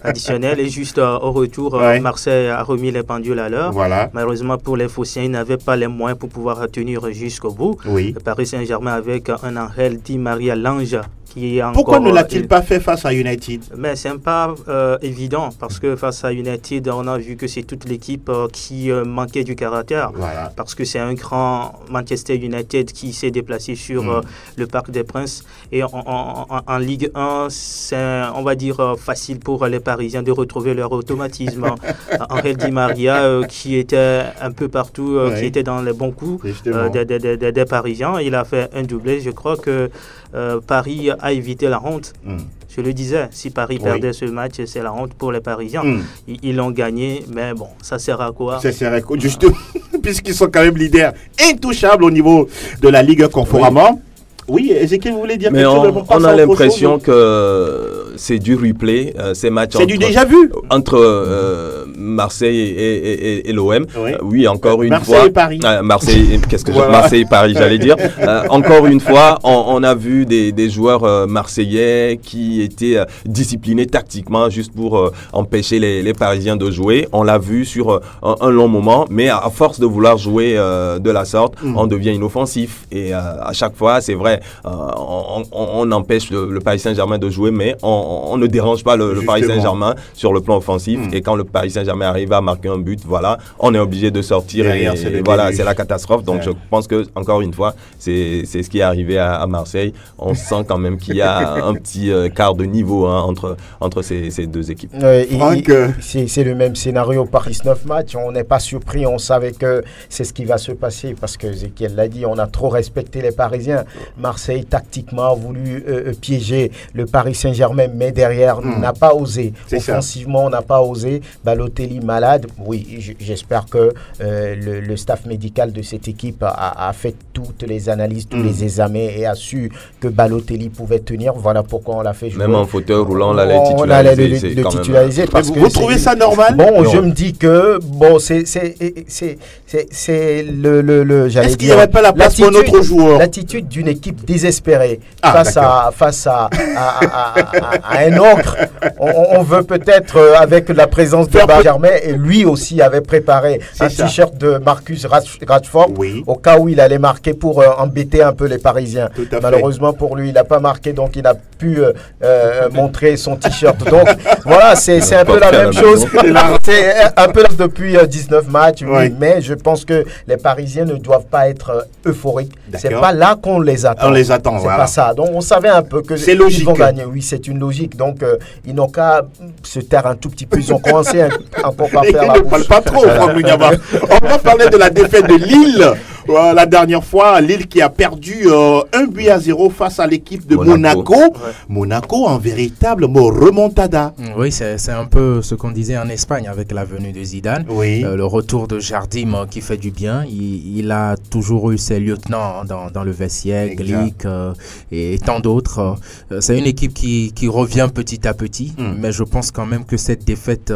C: additionnel. Et juste au retour, Marseille a remis les pendules à l'heure. Malheureusement pour les Phocéens, ils n'avaient pas les moyens pour pouvoir tenir jusqu'au bout. Le Paris Saint-Germain avec un Angel Di Maria Lange.
A: Pourquoi ne l'a-t-il pas fait face à United?
C: Mais ce n'est pas évident parce que face à United, on a vu que c'est toute l'équipe qui manquait du caractère. Parce que c'est un grand Manchester United qui s'est déplacé sur le Parc des Princes. Et en Ligue 1, c'est, on va dire, facile pour les Parisiens de retrouver leur automatisme. Angel Di Maria qui était un peu partout, qui était dans les bons coups des Parisiens. Il a fait un doublé. Je crois que Paris a évité la honte. Je le disais, si Paris perdait ce match, c'est la honte pour les Parisiens. Ils l'ont gagné, mais bon, ça sert à quoi?
A: Ça sert à quoi? Justement, puisqu'ils sont quand même leaders intouchables au niveau de la Ligue Conforama. Oui, Ezekiel, vous voulez dire quelque chose?
D: On a l'impression que c'est du replay, ces matchs.
A: C'est du déjà vu
D: entre Marseille et l'OM. Oui, encore une
A: Marseille
D: fois.
A: Et Paris.
D: Marseille et Paris, j'allais dire. Encore une fois, on a vu des joueurs marseillais qui étaient disciplinés tactiquement juste pour empêcher les Parisiens de jouer. On l'a vu sur un long moment, mais à force de vouloir jouer de la sorte, on devient inoffensif. Et à chaque fois, c'est vrai, on empêche le Paris Saint-Germain de jouer, mais on ne dérange pas le Paris Saint-Germain sur le plan offensif. Et quand le Paris Saint-Germain arrive à marquer un but, voilà, on est obligé de sortir et voilà, c'est la catastrophe. Donc je pense que, encore une fois, c'est ce qui est arrivé à Marseille. On sent quand même qu'il y a un petit quart de niveau entre ces deux équipes.
B: C'est le même scénario par 19 matchs. On n'est pas surpris, on savait que c'est ce qui va se passer parce que Ezekiel l'a dit, on a trop respecté les Parisiens. Marseille, tactiquement, a voulu piéger le Paris Saint-Germain, mais derrière, n'a pas osé. Offensivement, on n'a pas osé. Balotelli Balotelli malade, oui, j'espère que le staff médical de cette équipe a fait toutes les analyses, tous les examens et a su que Balotelli pouvait tenir. Voilà pourquoi on l'a fait jouer.
D: Même en fauteuil roulant, on
B: allait
D: le
B: titulariser. Parce que
A: vous trouvez ça normal?
B: Bon, non. Je me dis que bon, c'est le j'allais dire.
A: Est-ce qu'il n'y aurait pas la place pour notre joueur?
B: L'attitude d'une équipe désespérée face à un ogre. On veut peut-être avec la présence de Benjamin, et lui aussi avait préparé un t-shirt de Marcus Rashford au cas où il allait marquer pour embêter un peu les Parisiens. Malheureusement pour lui, il n'a pas marqué, donc il a pu montrer son t-shirt. Donc voilà, c'est un peu la même chose. C'est un peu depuis 19 matchs, mais je pense que les Parisiens ne doivent pas être euphoriques. C'est pas là qu'on les attend.
A: On les attend,
B: c'est pas ça. Donc on savait un peu que ils vont gagner. Oui, c'est une logique. Donc ils n'ont qu'à se taire un tout petit peu. Ils ont commencé encore par faire la bouche.
A: Ne parle pas trop, Franck Lugnaba. On va parler de la défaite de Lille. La dernière fois, Lille qui a perdu 1-0 face à l'équipe de Monaco. Monaco en véritable remontada.
E: Oui, c'est un peu ce qu'on disait en Espagne avec la venue de Zidane. Le retour de Jardim qui fait du bien. Il a toujours eu ses lieutenants dans le vestiaire, Glick et tant d'autres. C'est une équipe qui revient petit à petit, mais je pense quand même que cette défaite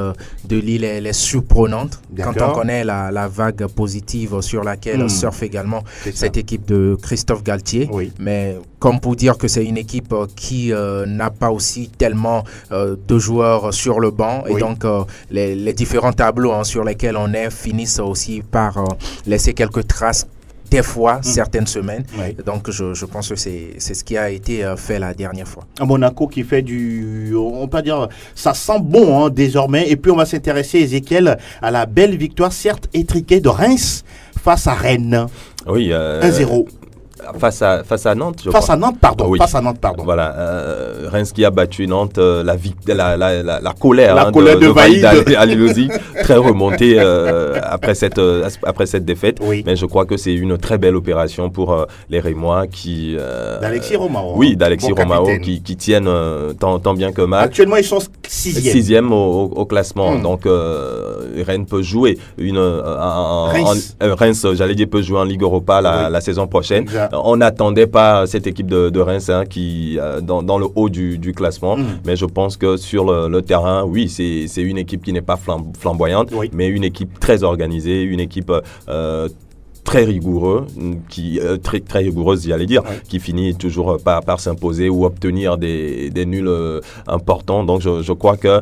E: de Lille elle est surprenante quand on connaît la vague positive sur laquelle surfe également cette équipe de Christophe Galtier. Mais comme pour dire que c'est une équipe qui n'a pas aussi tellement de joueurs sur le banc, et donc les différents tableaux sur lesquels on est finissent aussi par laisser quelques traces des fois, certaines semaines. Donc, je pense que c'est ce qui a été fait la dernière fois.
A: Monaco qui fait on peut dire, ça sent bon désormais. Et puis, on va s'intéresser, Ezekiel, à la belle victoire, certes étriquée, de Reims face à Rennes. 1-0.
D: Face à Nantes,
A: face à Nantes, pardon.
D: Voilà, Reims qui a battu Nantes, la colère
A: de Vaïd
D: Alilosi, très remontée après cette défaite. Mais je crois que c'est une très belle opération pour les Rémois
A: d'Alexis Romao.
D: Oui, d'Alexis Romao qui tiennent tant bien que mal.
A: Actuellement, ils sont sixième
D: au classement. Donc Rennes peut jouer Reims, j'allais dire, peut jouer en Ligue Europa la saison prochaine. On n'attendait pas cette équipe de Reims qui dans le haut du classement, mais je pense que sur le terrain, oui, c'est une équipe qui n'est pas flamboyante, mais une équipe très organisée, une équipe très rigoureuse, très rigoureuse, j'allais dire, qui finit toujours par s'imposer ou obtenir des nuls importants. Donc je crois que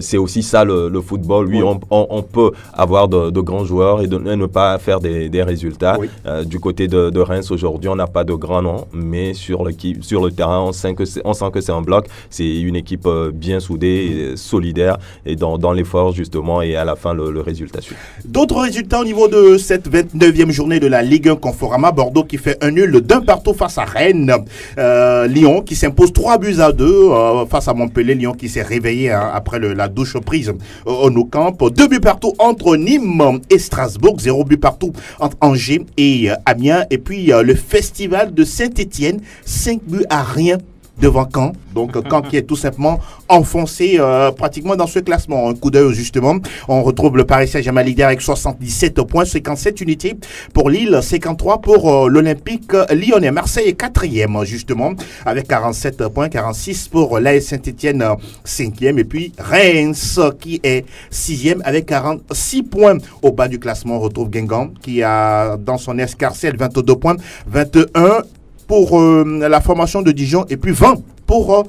D: c'est aussi ça le football. Oui, on peut avoir de grands joueurs et ne pas faire des résultats. Du côté de Reims aujourd'hui, on n'a pas de grands noms, mais sur le terrain, on sent que c'est un bloc. C'est une équipe bien soudée, solidaire et dans l'effort justement, et à la fin le résultat suit.
A: D'autres résultats au niveau de cette 29e journée de la Ligue 1 Conforama. Bordeaux qui fait un nul d'un partout face à Rennes. Lyon qui s'impose 3-2 face à Montpellier. Lyon qui s'est réveillé après la douche prise au Nou Camp. 2 buts partout entre Nîmes et Strasbourg. 0 but partout entre Angers et Amiens. Et puis le festival de Saint-Étienne. 5 buts à rien devant Caen. Donc Caen qui est tout simplement enfoncé pratiquement dans ce classement. Un coup d'œil justement, on retrouve le Paris Saint-Germain leader avec 77 points, 57 unités pour Lille, 53 pour l'Olympique lyonnais. Marseille est 4e justement avec 47 points, 46 pour l'AS Saint-Étienne 5e, et puis Reims qui est 6e avec 46 points. Au bas du classement, on retrouve Guingamp qui a dans son escarcelle 22 points, 21 pour la formation de Dijon, et puis 20 pour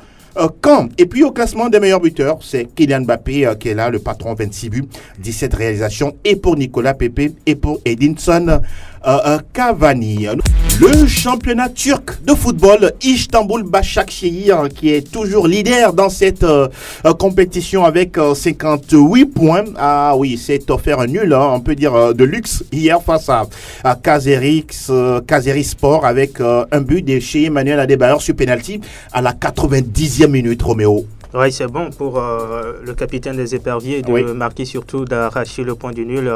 A: Caen. Et puis au classement des meilleurs buteurs, c'est Kylian Mbappé qui est là, le patron, 26 buts, 17 réalisations, et pour Nicolas Pepe et pour Edinson Cavani. Le championnat turc de football, Istanbul Başakşehir, qui est toujours leader dans cette compétition avec 58 points. Ah oui, c'est offert un nul, on peut dire de luxe, hier face à Kayserispor avec un but de chez Emmanuel Adebayor sur penalty à la 90e minute, Roméo.
C: Oui, c'est bon pour le capitaine des Éperviers de marquer, surtout d'arracher le point du nul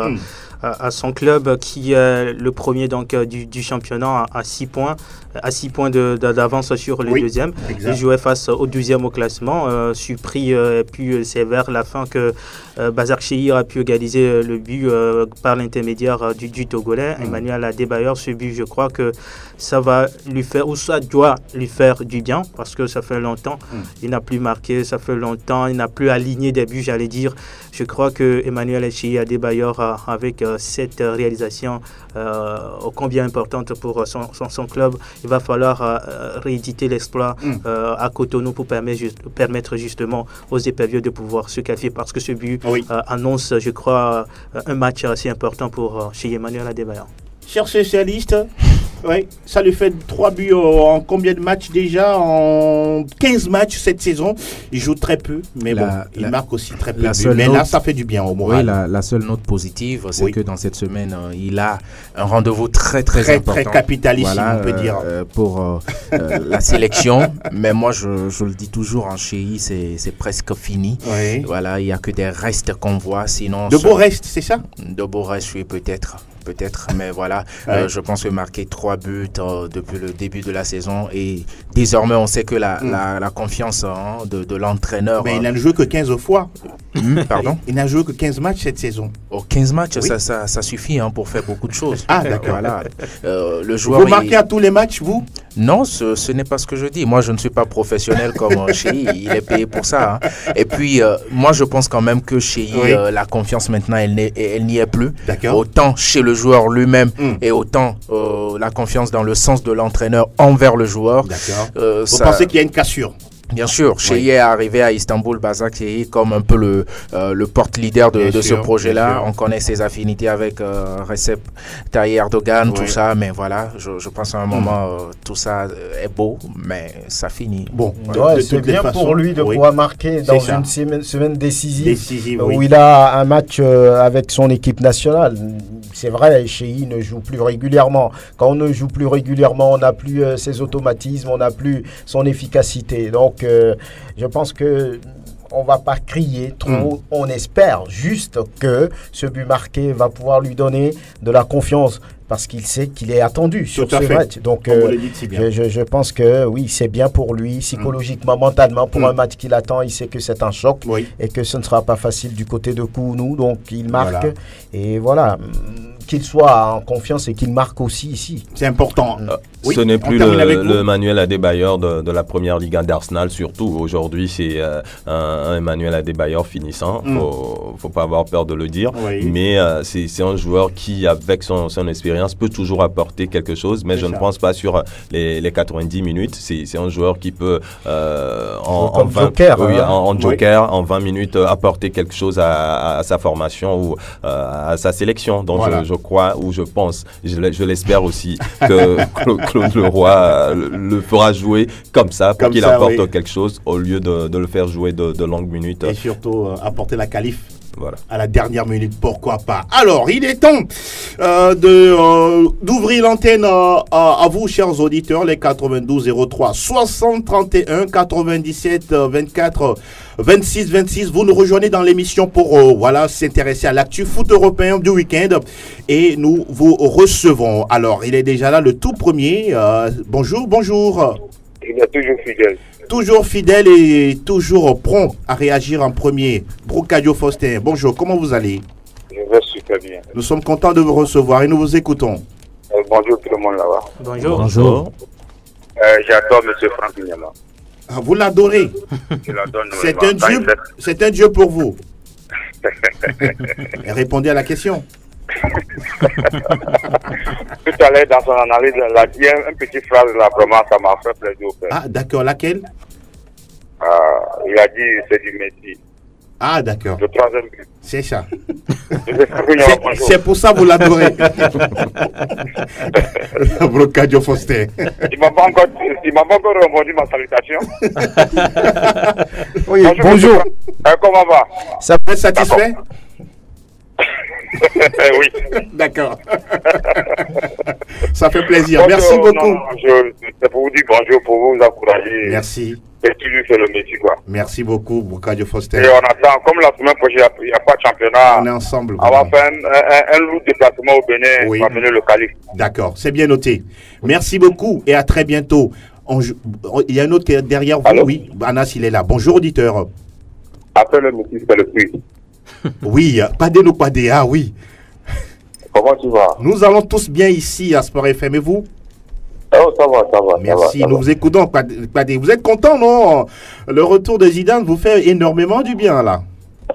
C: à son club qui est le premier donc, du championnat à 6 points. À 6 points d'avance sur le deuxième. Il jouait face au 12e au classement. Surpris, et puis c'est vers la fin que Bazar Shehir a pu égaliser le but par l'intermédiaire du Togolais, Emmanuel Adebayor. Ce but, je crois que ça va lui faire, ou ça doit lui faire du bien, parce que ça fait longtemps, il n'a plus marqué, ça fait longtemps, il n'a plus aligné des buts, j'allais dire. Je crois que Emmanuel Shehir Adebayor, avec cette réalisation ô combien importante pour son club, il va falloir rééditer l'exploit à Cotonou pour permettre justement aux éperviers de pouvoir se qualifier, parce que ce but annonce, je crois, un match assez important pour chez Emmanuel Adebayor.
A: Cher spécialiste, oui, ça lui fait 3 buts en combien de matchs déjà? En 15 matchs cette saison. Il joue très peu, mais il marque aussi très peu de buts. Mais là, ça fait du bien au moral.
E: Oui, la seule note positive, c'est que dans cette semaine, il a un rendez-vous très important.
A: Très capitaliste, on peut dire.
E: Pour la sélection. Mais moi, je le dis toujours, en Chéhi, c'est presque fini.
A: Oui.
E: Voilà, il n'y a que des restes qu'on voit. Sinon,
A: de beaux restes, c'est ça?
E: De beaux restes, oui, peut-être, mais voilà, je pense que marquer 3 buts depuis le début de la saison, et désormais on sait que la confiance de l'entraîneur.
A: Mais il n'a joué que 15 fois.
E: Pardon?
A: Il n'a joué que 15 matchs cette saison.
E: 15 matchs, ça suffit pour faire beaucoup de choses.
A: Ah, d'accord.
E: Voilà. Le joueur,
A: vous marquez à tous les matchs, vous?
E: Non, ce n'est pas ce que je dis. Moi, je ne suis pas professionnel comme Chéhi. Il est payé pour ça. Et puis, moi, je pense quand même que Chéhi, la confiance maintenant, elle n'y est plus.
A: D'accord.
E: Autant chez le joueur lui-même et autant la confiance dans le sens de l'entraîneur envers le joueur.
A: D'accord. Vous pensez qu'il y a une cassure?
E: Bien sûr, Chéhi est arrivé à Istanbul, Basak Chéhi, comme un peu le porte-leader de ce projet-là. On connaît ses affinités avec Recep Tayyip Erdogan, tout ça, mais voilà, je pense à un moment, tout ça est beau, mais ça finit.
B: Bon, c'est bien pour lui de pouvoir marquer dans une semaine décisive où il a un match avec son équipe nationale. C'est vrai, Chéhi ne joue plus régulièrement. Quand on ne joue plus régulièrement, on n'a plus ses automatismes, on n'a plus son efficacité. Donc, je pense que on va pas crier trop. On espère juste que ce but marqué va pouvoir lui donner de la confiance, parce qu'il sait qu'il est attendu sur ce match. Donc, je pense que oui, c'est bien pour lui, psychologiquement, mentalement, pour un match qu'il attend. Il sait que c'est un choc et que ce ne sera pas facile du côté de Kounou. Donc, il marque. Et voilà, qu'il soit en confiance et qu'il marque aussi ici.
A: C'est important.
D: Ce n'est plus le Emmanuel Adebayor de la première Ligue d'Arsenal, surtout. Aujourd'hui, c'est un Emmanuel Adebayor finissant. Faut pas avoir peur de le dire. Mais c'est un joueur qui, avec son expérience, peut toujours apporter quelque chose. Mais je ne pense pas sur les 90 minutes. C'est un joueur qui peut, en 20 minutes, apporter quelque chose à sa formation ou à sa sélection. Donc, je crois, ou je pense, je l'espère aussi, que Claude Leroy le fera jouer comme ça, pour qu'il apporte quelque chose, au lieu de le faire jouer de longues minutes.
A: Et surtout, apporter la qualif. Voilà. À la dernière minute, pourquoi pas. Alors, il est temps d'ouvrir l'antenne à vous, chers auditeurs, les 92 03 60 31 97 24 26 26. Vous nous rejoignez dans l'émission pour s'intéresser à l'actu foot européen du week-end, et nous vous recevons. Alors, il est déjà là, le tout premier. Bonjour.
J: Il est toujours fidèle.
A: Toujours fidèle et toujours prompt à réagir en premier. Brocadio Faustin, bonjour, comment vous allez?
J: Je vais super bien.
A: Nous sommes contents de vous recevoir et nous vous écoutons.
J: Bonjour tout le monde là-bas.
E: Bonjour.
J: J'adore M. Franck Nyama.
A: Vous l'adorez?
J: Je l'adore.
A: C'est un dieu pour vous. Répondez à la question.
J: Tout à l'heure, dans son analyse, il a dit une petite phrase là, vraiment, ça m'a fait plaisir.
A: Ah, d'accord, laquelle?
J: Il a dit c'est du métier.
A: Ah, d'accord.
J: Le troisième but.
A: C'est ça. C'est pour ça que vous l'adorez. Brocadio Faustin.
J: Il m'a pas encore répondu ma salutation.
B: Oui, bonjour.
J: Comment va?
B: Ça peut être satisfait?
J: Oui.
A: D'accord. Ça fait plaisir. Merci beaucoup.
J: C'est pour vous dire bonjour, pour vous encourager.
A: Merci.
J: Et qui lui fait le métier, quoi.
A: Merci beaucoup, Boukadio Foster.
J: Et on attend, comme la semaine prochaine, il n'y a pas de championnat.
A: On est ensemble.
J: On va faire un lourd déplacement au Bénin pour amener le calife.
A: D'accord, c'est bien noté. Merci beaucoup et à très bientôt. Il y a un autre qui est derrière vous.
J: Allô?
A: Oui, Anas, il est là. Bonjour, auditeur.
J: Après le métier, c'est le prix.
A: Oui, pas de nous, pas des. Ah oui.
J: Comment tu vas?
A: Nous allons tous bien ici à Sport FM et vous?
J: Oh, ça va.
A: Merci, nous vous écoutons. Padé. Vous êtes content, non? Le retour de Zidane vous fait énormément du bien, là.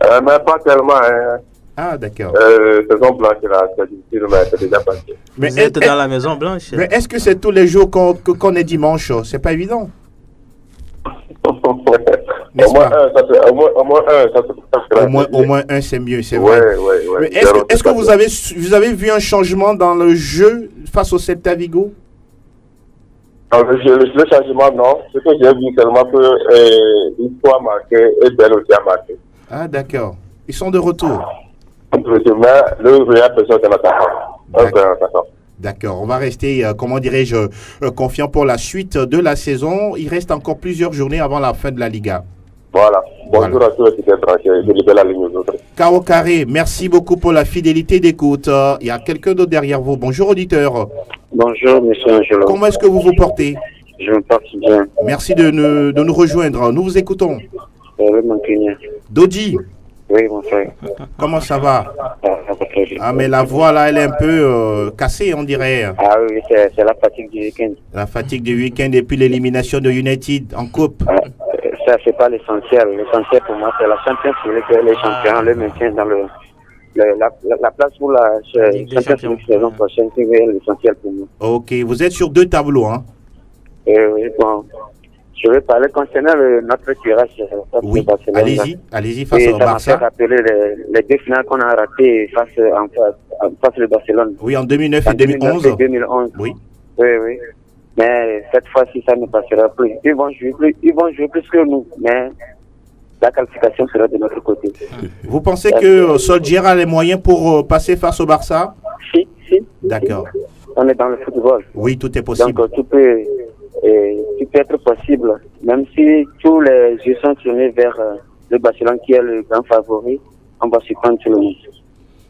J: Mais pas tellement. Hein.
A: Ah, d'accord.
J: Saison blanche, là, c'est difficile, mais c'est déjà passé.
C: Mais vous êtes dans la Maison Blanche.
A: Mais est-ce que c'est tous les jours qu'on est dimanche? C'est pas évident.
J: Au
A: moins un, c'est mieux, c'est vrai.
J: Ouais.
A: Est-ce que vous avez vu un changement dans le jeu face au Celta Vigo?
J: Le changement, non. Ce que j'ai vu seulement que l'histoire a marqué et Belle aussi a marqué.
A: Ah, d'accord. Ils sont de retour.
J: Mais le Real personne est l'attaquant.
A: D'accord. On va rester, comment dirais-je, confiant pour la suite de la saison. Il reste encore plusieurs journées avant la fin de la Liga.
J: Voilà. Bonjour à tous les qui sont branchés. Je libère la ligne aux autres.
A: Kao Carré, merci beaucoup pour la fidélité d'écoute. Il y a quelqu'un d'autre derrière vous. Bonjour, auditeur.
K: Bonjour, monsieur Angelo.
A: Comment est-ce que vous vous portez?
K: Je me porte bien.
A: Merci de nous rejoindre. Nous vous écoutons. Dodi.
K: Oui, mon frère.
A: Comment ça va? Ah, mais la voix là, elle est un peu cassée, on dirait.
K: Ah oui, c'est la fatigue du week-end.
A: La fatigue du week-end et puis l'élimination de United en coupe.
K: Ça, c'est pas l'essentiel. L'essentiel pour moi, c'est la Champions League, les champions, le maintien dans la place pour la Champions League saison prochaine, c'est l'essentiel pour moi.
A: Ok, vous êtes sur deux tableaux, hein?
K: Oui, bon. Je vais parler concernant notre tirage.
A: Oui, allez-y face au Barça.
K: Ça m'a fait rappeler les deux finales qu'on a ratées face au Barcelone.
A: Oui, en 2009 et 2011.
K: 2011.
A: Oui.
K: Oui. Mais cette fois-ci, ça ne passera plus. Ils vont jouer plus que nous, mais la qualification sera de notre côté.
A: Vous pensez que Solskjaer a les moyens pour passer face au Barça?
K: Si.
A: D'accord.
K: On est dans le football.
A: Oui, tout est possible.
K: Donc, tout peut être possible. Même si tous les yeux sont tournés vers le Barcelone qui est le grand favori, on va surprendre tout le monde.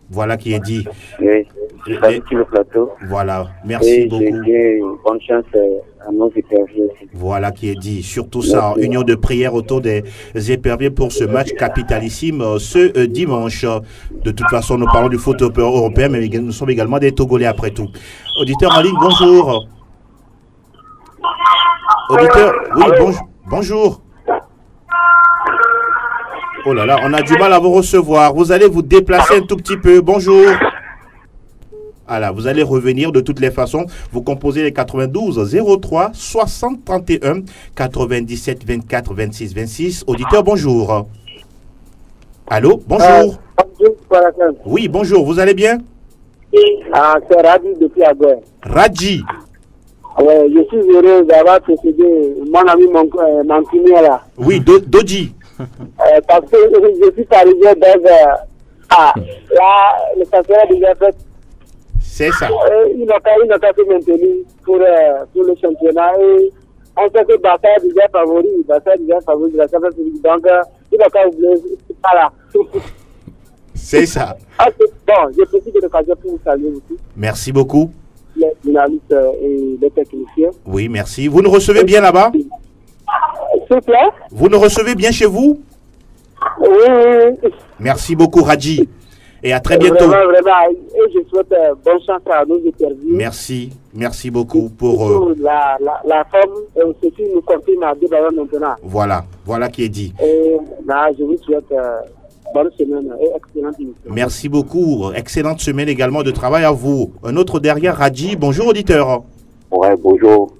A: Voilà qui est dit.
K: Oui, sur le plateau.
A: Voilà, merci beaucoup.
K: Et bonne chance à nos éperviers.
A: Voilà qui est dit. Surtout ça, union de prière autour des éperviers pour ce match capitalissime ce dimanche. De toute façon, nous parlons du foot européen, mais nous sommes également des Togolais après tout. Auditeur en ligne, bonjour. Auditeur, oui, bonjour. Oh là là, on a du mal à vous recevoir. Vous allez vous déplacer un tout petit peu. Bonjour. Voilà, vous allez revenir de toutes les façons. Vous composez les 92 03 60 31 97 24 26 26. Auditeur, bonjour. Allô, bonjour. Oui, bonjour. Vous allez bien?
L: C'est Radji depuis Aguer.
A: Radji.
L: Ouais, je suis heureux d'avoir précédé mon ami Mancini là.
A: Oui, Doji.
L: Parce que je suis arrivé là, le championnat déjà fait.
A: C'est ça.
L: Il n'a pas été maintenu pour le championnat. Et on sait que Barça est déjà favori. De la Champions League. Donc, il n'a pas oublié. Voilà.
A: C'est ça.
L: Bon, je profite de l'occasion pour vous saluer aussi.
A: Merci beaucoup.
L: Les journalistes et les techniciens.
A: Oui, merci. Vous nous recevez bien là-bas?
L: S'il vous plaît?
A: Vous nous recevez bien chez vous?
L: Oui.
A: Merci beaucoup, Radji. Et à très bientôt.
L: Vraiment. Et je souhaite bonne chance à nos interviews.
A: Merci beaucoup pour
L: la forme et aussi nous confirme à débattre maintenant.
A: Voilà qui est dit.
L: Et là, je vous souhaite bonne semaine et excellente émission.
A: Merci beaucoup. Excellente semaine également de travail à vous. Un autre derrière, Radji. Bonjour, auditeur.
K: Ouais, bonjour.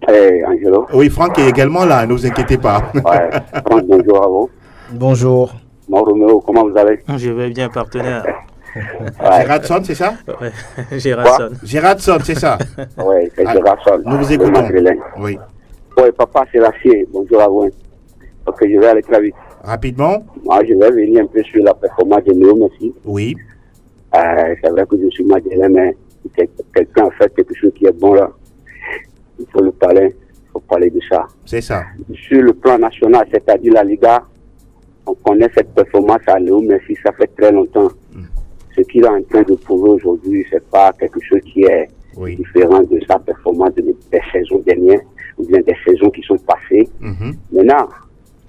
K: Angelo.
A: Oui, Franck est également là, ne vous inquiétez pas.
K: Ouais, Franck, bonjour à vous.
B: Bonjour.
K: Roméo, comment vous allez?
C: Je vais bien, partenaire.
A: Gérardson, c'est ça?
C: Ouais,
A: Gérardson, c'est ça?
K: Oui, c'est Gérardson.
A: Nous vous écoutons. Oui.
K: Oui, papa, c'est l'acier. Bonjour à vous. Parce que je vais aller très vite.
A: Rapidement.
K: Moi, je vais venir un peu sur la performance de Léo Messi.
A: Oui.
K: C'est vrai que je suis madrilène, mais quelqu'un a fait quelque chose qui est bon là. Il faut le parler, il faut parler de ça.
A: C'est ça.
K: Sur le plan national, c'est-à-dire la Liga, on connaît cette performance à Léo Messi, ça fait très longtemps. Ce qu'il est en train de prouver aujourd'hui, c'est pas quelque chose qui est différent de sa performance des saisons dernières, ou bien des saisons qui sont passées. Maintenant,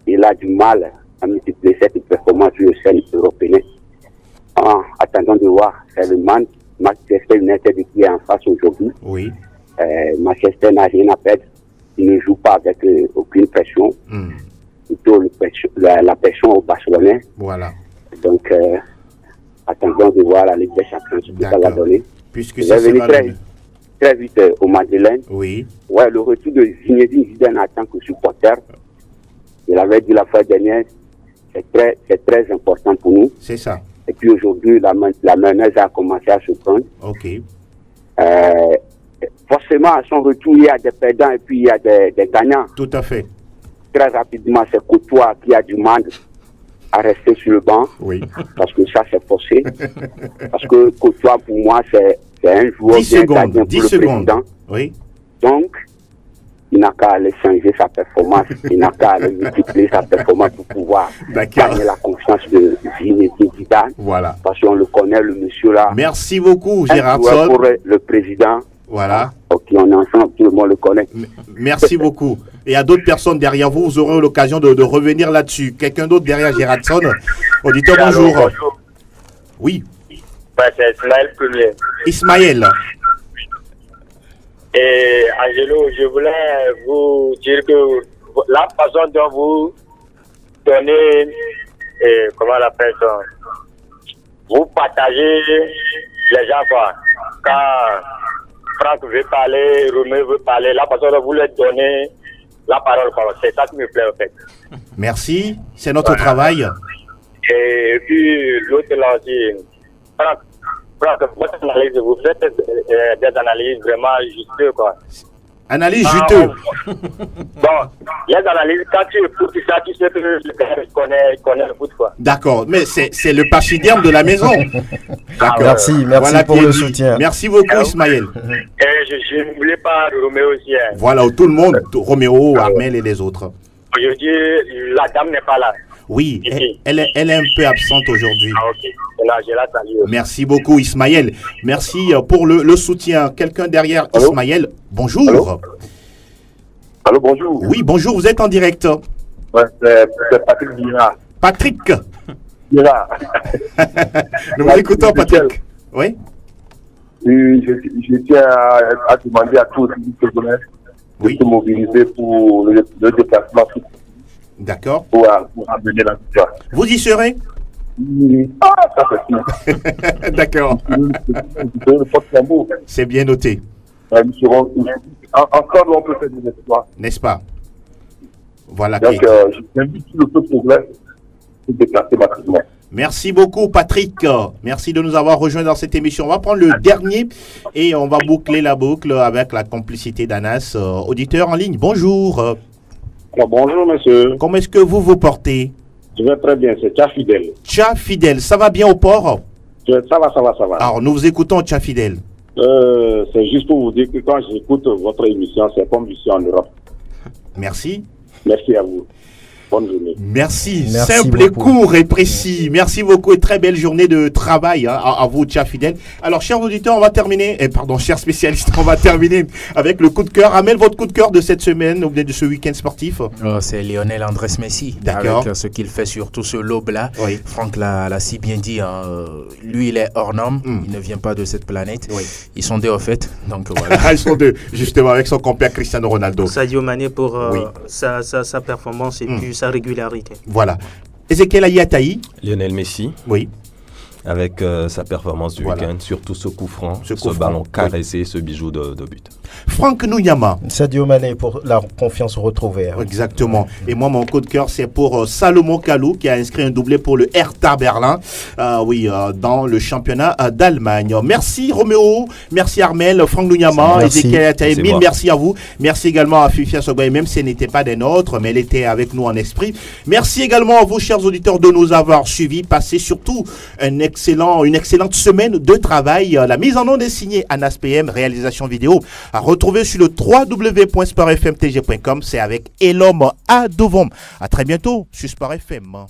K: il a du mal à multiplier cette performance sur le scène européen. Attendons de voir, c'est le Manchester United qui est en face aujourd'hui.
A: Oui.
K: Manchester n'a rien à perdre. Il ne joue pas avec aucune pression. Plutôt la pression au Barcelonais.
A: Voilà.
K: Donc, attendons de voir la Ligue des Champions, ce que ça va donner.
A: Puisque ça
K: venu très vite au Madeleine.
A: Oui.
K: Ouais, le retour de Zinedine Zidane en tant que supporter, il avait dit la fois dernière, c'est très important pour nous.
A: C'est ça.
K: Et puis aujourd'hui, la mayonnaise a commencé à se prendre.
A: Ok.
K: Forcément, à son retour, il y a des perdants et puis il y a des gagnants.
A: Tout à fait.
K: Très rapidement, c'est Courtois qui a du mal à rester sur le banc.
A: Oui.
K: Parce que ça, c'est forcé. Parce que Courtois, pour moi, c'est un joueur bien gardien pour le président.
A: Oui.
K: Donc, il n'a qu'à aller changer sa performance. Il n'a qu'à aller multiplier sa performance pour pouvoir gagner la confiance de Zinedine Zidane.
A: Voilà.
K: Parce qu'on le connaît, le monsieur là.
A: Merci beaucoup, Gérard
K: Sol. Pour le président.
A: Voilà.
K: Ok, on est ensemble, tout le monde le connaît.
A: Merci beaucoup. Et à d'autres personnes derrière vous, vous aurez l'occasion de revenir là-dessus. Quelqu'un d'autre derrière Gérardson. Auditeur, bonjour.
M: Bonjour.
A: Oui.
M: Ouais, c'est Ismaël Premier.
A: Ismaël.
M: Et Angelo, je voulais vous dire que la façon dont vous donnez, comment on appelle ça, vous partagez les gens, quoi. Quand Franck veut parler, Romain veut parler, la façon dont vous leur donnez la parole, c'est ça qui me plaît, en fait.
A: Merci, c'est notre travail.
M: Et puis, l'autre là aussi, Franck, votre analyse, vous faites des analyses vraiment juteuses, quoi.
A: Analyse juteuses.
M: Bon, les analyses, quand tu écoutes ça, tu sais que le gars connaît le foot, quoi.
A: D'accord, mais c'est le pachyderme de la maison.
B: D'accord. Merci voilà pour le soutien.
A: Merci beaucoup, Ismaël.
M: Et je n'oublie pas Roméo aussi. Hein.
A: Voilà, tout le monde, Roméo, Armel et les autres.
M: Aujourd'hui, la dame n'est pas là.
A: Oui, elle est un peu absente aujourd'hui.
M: Ah, ok. Là, je la salue.
A: Merci beaucoup, Ismaël. Merci pour le soutien. Quelqu'un derrière Ismaël. Bonjour.
J: Allô, bonjour.
A: Oui, bonjour, vous êtes en direct.
J: Ouais, c'est Patrick Vira.
A: Patrick
J: Vira.
A: Nous vous écoutons, Patrick. Oui.
J: Je tiens à demander à tous les de se mobiliser pour le déplacement.
A: D'accord.
J: Pour amener la victoire.
A: Vous y serez?
J: Ah, ça c'est sûr.
A: D'accord. C'est bien noté.
J: Nous serons encore, on peut faire des espoirs.
A: N'est-ce pas? Voilà.
J: Donc, j'invite tout le peuple progrès pour déplacer massivement.
A: Merci beaucoup, Patrick. Merci de nous avoir rejoints dans cette émission. On va prendre le dernier et on va boucler la boucle avec la complicité d'Anas. Auditeur en ligne, bonjour.
N: Bonjour, monsieur.
A: Comment est-ce que vous vous portez?
N: Je vais très bien, c'est Tcha Fidèle.
A: Tcha Fidèle, ça va bien au port?
N: Ça va.
A: Alors, nous vous écoutons, Tcha Fidèle.
N: C'est juste pour vous dire que quand j'écoute votre émission, c'est comme ici en Europe.
A: Merci.
N: Merci à vous. Bonne journée.
A: Merci simple et court et précis. Merci beaucoup et très belle journée de travail à vous, Tcha Fidèle. Alors, chers auditeurs, on va terminer, chers spécialistes, on va terminer avec le coup de cœur. Amel, votre coup de cœur de cette semaine ou de ce week-end sportif?
E: C'est Lionel Andrés Messi.
A: D'accord.
E: Avec ce qu'il fait sur tout ce lobe-là.
A: Oui.
E: Franck l'a si bien dit. Lui, il est hors norme. Il ne vient pas de cette planète.
A: Oui.
E: Ils sont deux, au fait. Donc, voilà.
A: Ils sont deux, justement, avec son compère Cristiano Ronaldo.
C: Sadio Mané pour sa performance et puis sa régularité.
A: Voilà. Ezekiel Ayataï.
D: Lionel Messi.
A: Oui.
D: Avec sa performance du week-end, surtout ce coup franc, ce ballon caressé, ce bijou de but.
A: Franck Nouyama.
B: Sadio Mané pour la confiance retrouvée. Hein.
A: Exactement. Et moi, mon coup de cœur, c'est pour Salomon Kalou qui a inscrit un doublé pour le Hertha Berlin, dans le championnat d'Allemagne. Merci Roméo, merci Armel, Franck Nouyama, Ezekiel Ayataï, mille merci à vous. Merci également à Fifia Sogbaï, même si elle n'était pas des nôtres, mais elle était avec nous en esprit. Merci également à vous, chers auditeurs, de nous avoir suivis. Passez surtout un excellent une excellente semaine de travail. La mise en onde est signée Anas PM, réalisation vidéo à retrouver sur le www.sportfmtg.com. C'est avec Elom Adovom. À très bientôt sur Sport FM.